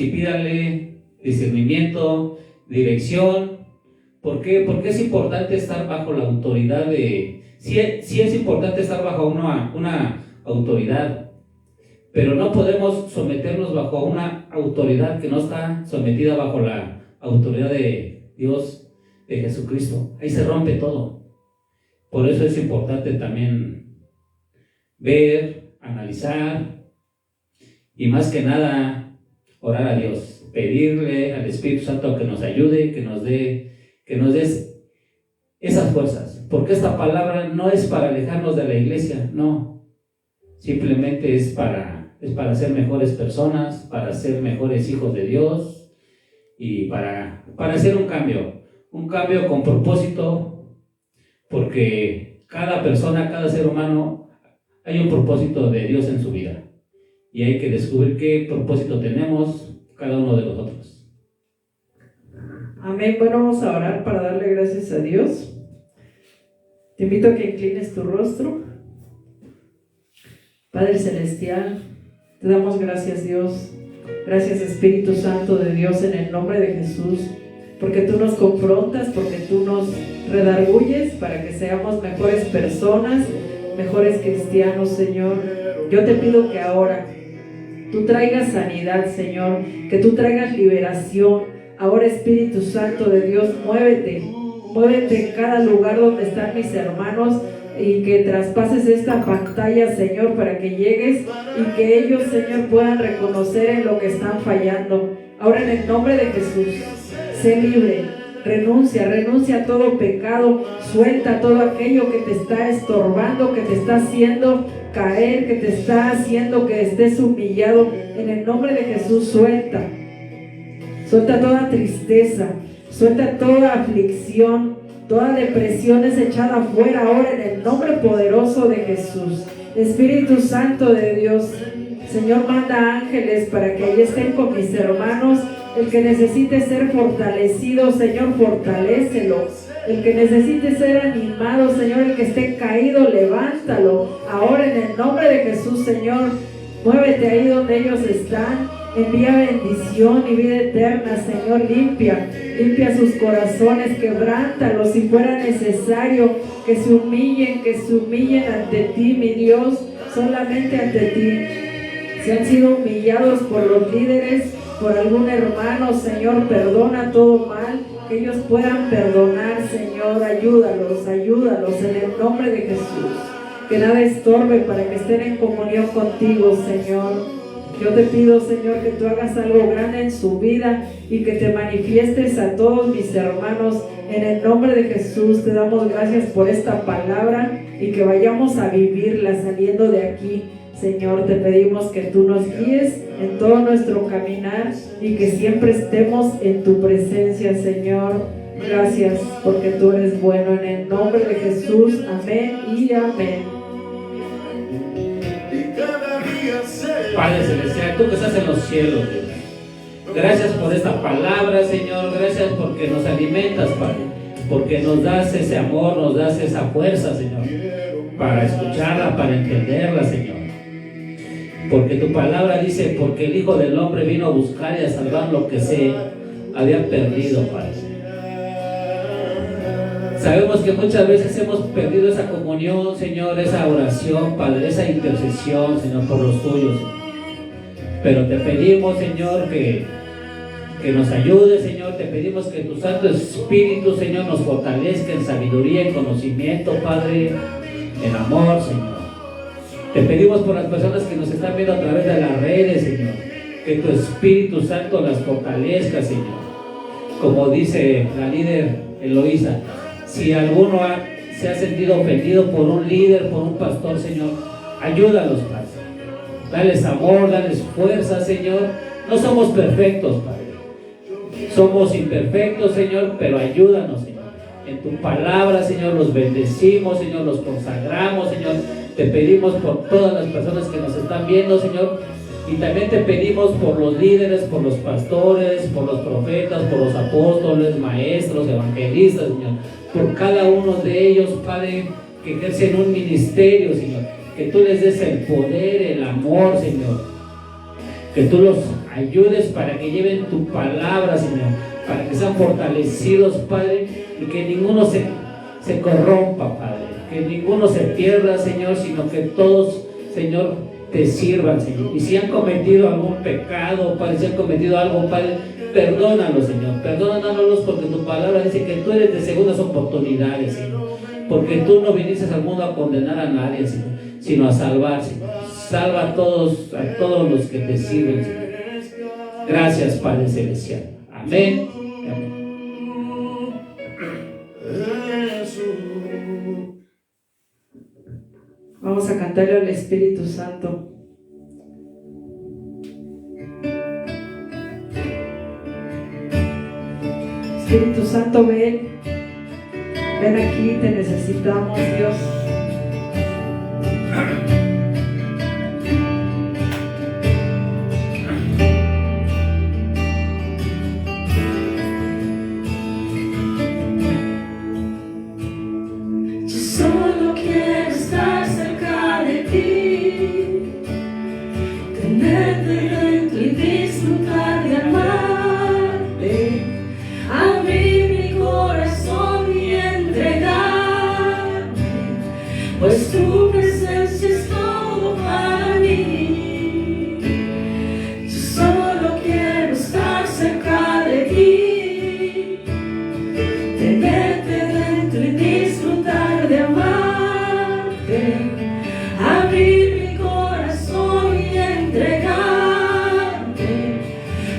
B: y pídanle discernimiento, dirección. ¿Por qué? Porque es importante estar bajo la autoridad sí es importante estar bajo una autoridad, pero no podemos someternos bajo una autoridad que no está sometida bajo la autoridad de Dios, de Jesucristo. Ahí se rompe todo. Por eso es importante también ver, analizar y más que nada orar a Dios, pedirle al Espíritu Santo que nos ayude, que nos dé esas fuerzas, porque esta palabra no es para alejarnos de la iglesia, no, simplemente es para ser mejores personas, para ser mejores hijos de Dios y para hacer un cambio con propósito, porque cada persona, cada ser humano, hay un propósito de Dios en su vida y hay que descubrir qué propósito tenemos cada uno de nosotros.
A: Amén. Bueno, vamos a orar para darle gracias a Dios. Te invito a que inclines tu rostro. Padre Celestial, te damos gracias, Dios. Gracias, Espíritu Santo de Dios, en el nombre de Jesús, porque tú nos confrontas, porque tú nos redarguyes para que seamos mejores personas, mejores cristianos, Señor. Yo te pido que ahora tú traigas sanidad, Señor, que tú traigas liberación. Ahora, Espíritu Santo de Dios, muévete en cada lugar donde están mis hermanos y que traspases esta pantalla, Señor, para que llegues y que ellos, Señor, puedan reconocer en lo que están fallando. Ahora, en el nombre de Jesús, sé libre, renuncia a todo pecado, suelta todo aquello que te está estorbando, que te está haciendo caer, que te está haciendo que estés humillado. En el nombre de Jesús, suelta toda tristeza, suelta toda aflicción, toda depresión es echada afuera ahora en el nombre poderoso de Jesús. Espíritu Santo de Dios, Señor, manda ángeles para que ahí estén con mis hermanos. El que necesite ser fortalecido, Señor, fortalécelo. El que necesite ser animado, Señor, el que esté caído, levántalo. Ahora en el nombre de Jesús, Señor, muévete ahí donde ellos están. Envía bendición y vida eterna, Señor. Limpia sus corazones, quebrántalos si fuera necesario, que se humillen ante ti, mi Dios, solamente ante ti. Si han sido humillados por los líderes, por algún hermano, Señor, perdona todo mal, que ellos puedan perdonar, Señor. Ayúdalos en el nombre de Jesús. Que nada estorbe para que estén en comunión contigo, Señor. Yo te pido, Señor, que tú hagas algo grande en su vida y que te manifiestes a todos mis hermanos. En el nombre de Jesús te damos gracias por esta palabra y que vayamos a vivirla saliendo de aquí. Señor, te pedimos que tú nos guíes en todo nuestro caminar y que siempre estemos en tu presencia, Señor. Gracias porque tú eres bueno. En el nombre de Jesús, amén y amén.
B: Padre Celestial, tú que estás en los cielos, Dios, gracias por esta palabra, Señor. Gracias porque nos alimentas, Padre, porque nos das ese amor, nos das esa fuerza, Señor, para escucharla, para entenderla, Señor. Porque tu palabra dice, porque el Hijo del Hombre vino a buscar y a salvar lo que se había perdido, Padre. Sabemos que muchas veces hemos perdido esa comunión, Señor, esa oración, Padre, esa intercesión, Señor, por los tuyos. Pero te pedimos, Señor, que nos ayude, Señor. Te pedimos que tu Santo Espíritu, Señor, nos fortalezca en sabiduría, en conocimiento, Padre, en amor, Señor. Te pedimos por las personas que nos están viendo a través de las redes, Señor, que tu Espíritu Santo las fortalezca, Señor. Como dice la líder Eloísa, si alguno se ha sentido ofendido por un líder, por un pastor, Señor, ayúdalos, Padre. Dales amor, dales fuerza, Señor. No somos perfectos, Padre. Somos imperfectos, Señor, pero ayúdanos, Señor. En tu palabra, Señor, los bendecimos, Señor, los consagramos, Señor. Te pedimos por todas las personas que nos están viendo, Señor. Y también te pedimos por los líderes, por los pastores, por los profetas, por los apóstoles, maestros, evangelistas, Señor. Por cada uno de ellos, Padre, que ejercen un ministerio, Señor. Que tú les des el poder, el amor, Señor. Que tú los ayudes para que lleven tu palabra, Señor. Para que sean fortalecidos, Padre. Y que ninguno se corrompa, Padre. Que ninguno se pierda, Señor, sino que todos, Señor, te sirvan, Señor. Y si han cometido algún pecado, Padre, si han cometido algo, Padre, perdónalos, Señor. Perdónalos porque tu palabra dice que tú eres de segundas oportunidades, Señor. Porque tú no viniste al mundo a condenar a nadie, Señor, sino a salvar, Señor. Salva a todos los que te sirven, Señor. Gracias, Padre Celestial. Amén. Amén.
A: Vamos a cantarle al Espíritu Santo. Espíritu Santo, ven aquí, te necesitamos, Dios.
C: Solo quiero estar cerca de ti, tenerte dentro y disfrutar de amarte, abrir mi corazón y entregarme, pues tu presencia es todo para mí. Yo solo quiero estar cerca de ti, tenerte dentro y disfrutar de amarte, abrir mi corazón y entregarte,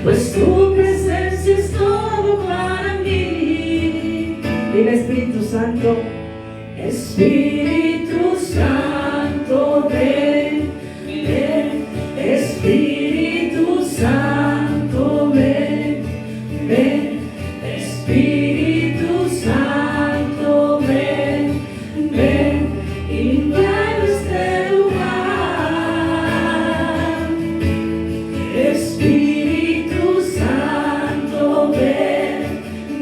C: pues tu presencia es todo para mí.
A: Dile, Espíritu Santo.
C: Espíritu Santo, ven, ven. Espíritu Santo, ven, ven. Espíritu Santo, ven, ven, invade este lugar. Espíritu Santo, ven,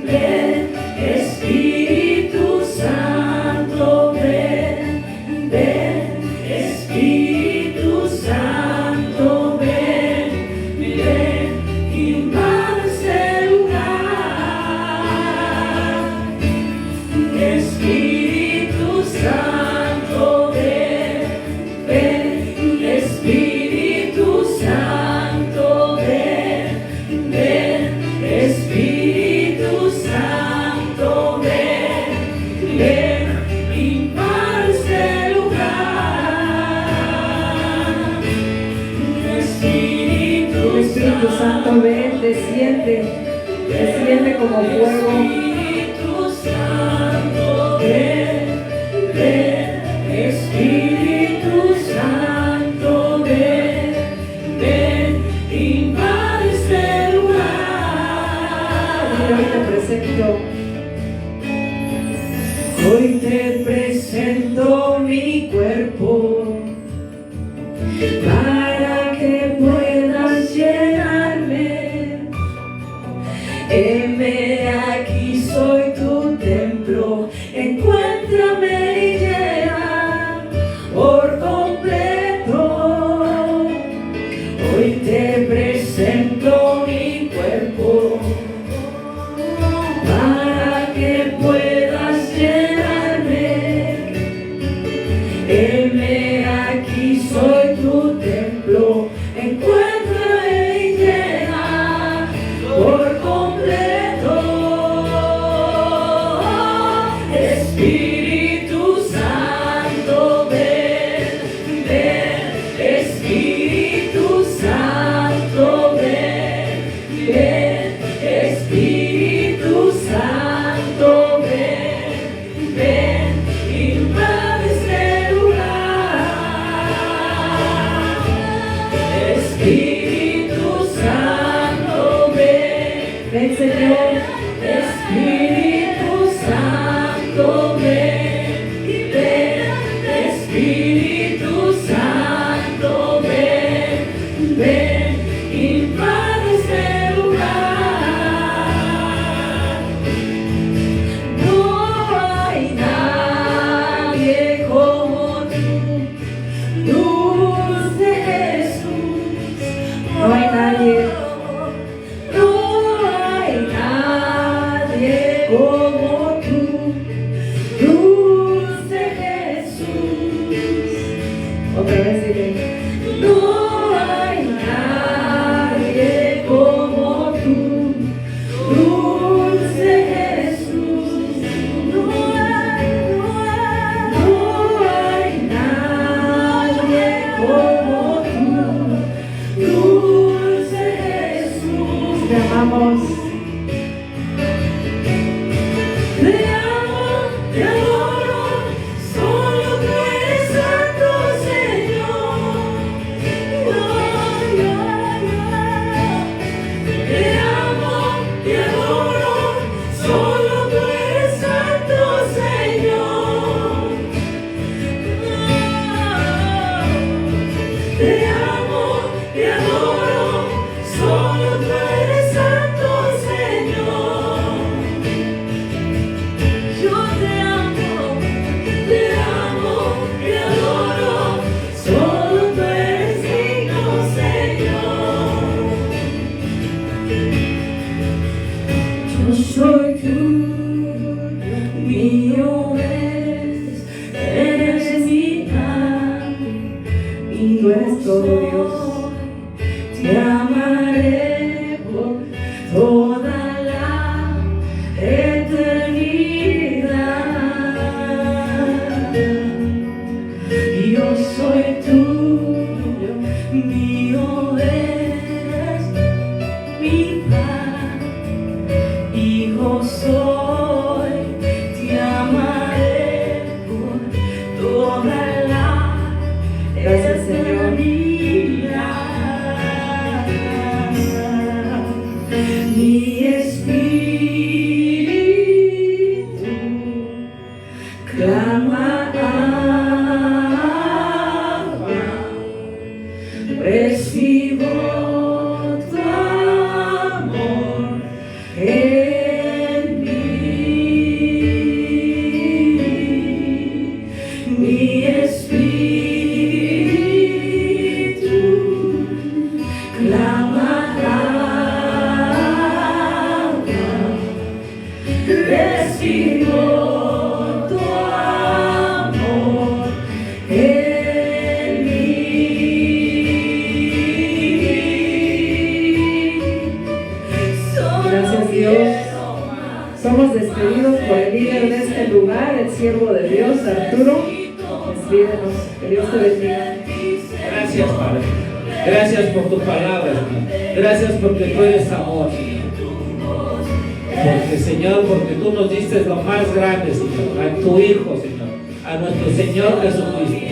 C: ven. Espíritu Santo, ven, ven. Espíritu Santo, ven, ven, invade este lugar. Espíritu Santo, ven, ven. Espíritu Santo, ven, ven. Espíritu Santo, ven, ven, invade este lugar.
A: Espíritu Santo, ven, desciende como fuego.
C: Espíritu Santo, ven, ven. Espíritu Santo, ven, ven, invade este lugar.
A: Hoy te presento.
C: Hoy te presento mi cuerpo para que puedas llenarme. Heme aquí, soy tu templo, encuéntrame y llena por completo. Hoy te presento mi cuerpo para que puedas llenarme. Heme aquí, soy tu templo, encuéntrame y llena por completo. Espíritu Santo, ven, ven. Espíritu Santo, ven, ven. Espíritu Santo, ven, ven, invade este lugar. Espíritu Santo, ven,
A: Ven, Señor.
C: Espíritu Santo, ven, ven. Espíritu Santo, ven, ven, invade este lugar. No hay nadie como tú, dulce Jesús.
A: No hay nadie.
C: No hay nadie como tú, dulce Jesús.
A: Otra vez dile.
C: No hay nadie como tú, dulce Jesús. No hay nadie como tú, dulce Jesús.
A: Te amamos.
C: Te amo, te adoro, solo tú eres santo, te amo, te adoro, solo tú eres santo, Señor. Yo te amo, te adoro, solo tú eres digno, Señor. Yo soy tuyo, mío eres mi Padre, y
A: Tú eres todo, Dios.
C: te amaré por toda la eternidad. Yo soy tuyo, mío eres mi Padre, hijo soy, te amaré por toda la
A: Gracias, Señor.
C: eternidad. Mi espíritu clama agua, recibo tu amor en mí. Mi espíritu clama agua, recibo tu amor en mí.
A: Gracias, Dios. Somos despedidos por el líder de este lugar, el siervo de Dios, Arturo. Despídenos. Que Dios te bendiga.
B: Gracias, Padre. Gracias por tu palabra, Señor. Gracias porque tú eres amor, Señor. Porque, Señor, porque tú nos diste lo más grande, Señor, a tu Hijo, Señor, a nuestro Señor Jesucristo,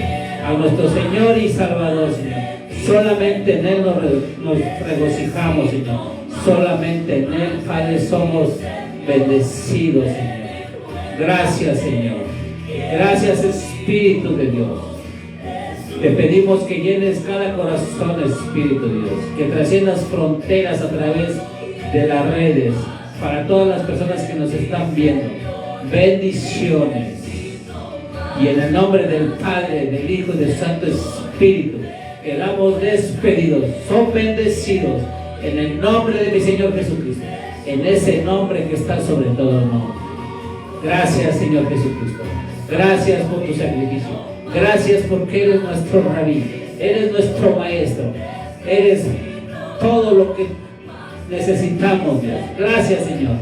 B: a nuestro Señor y Salvador, Señor. Solamente en Él nos regocijamos, Señor. Solamente en Él, Padre, somos bendecidos, Señor. Gracias, Señor. Gracias, Espíritu de Dios. Te pedimos que llenes cada corazón, Espíritu de Dios, que trasciendas fronteras a través de las redes, para todas las personas que nos están viendo. Bendiciones. Y en el nombre del Padre, del Hijo y del Santo Espíritu, quedamos despedidos, son bendecidos, en el nombre de mi Señor Jesucristo, en ese nombre que está sobre todo nombre. Gracias, Señor Jesucristo. Gracias por tu sacrificio. Gracias porque eres nuestro rabí, eres nuestro maestro, eres todo lo que necesitamos, Dios. Gracias, Señor.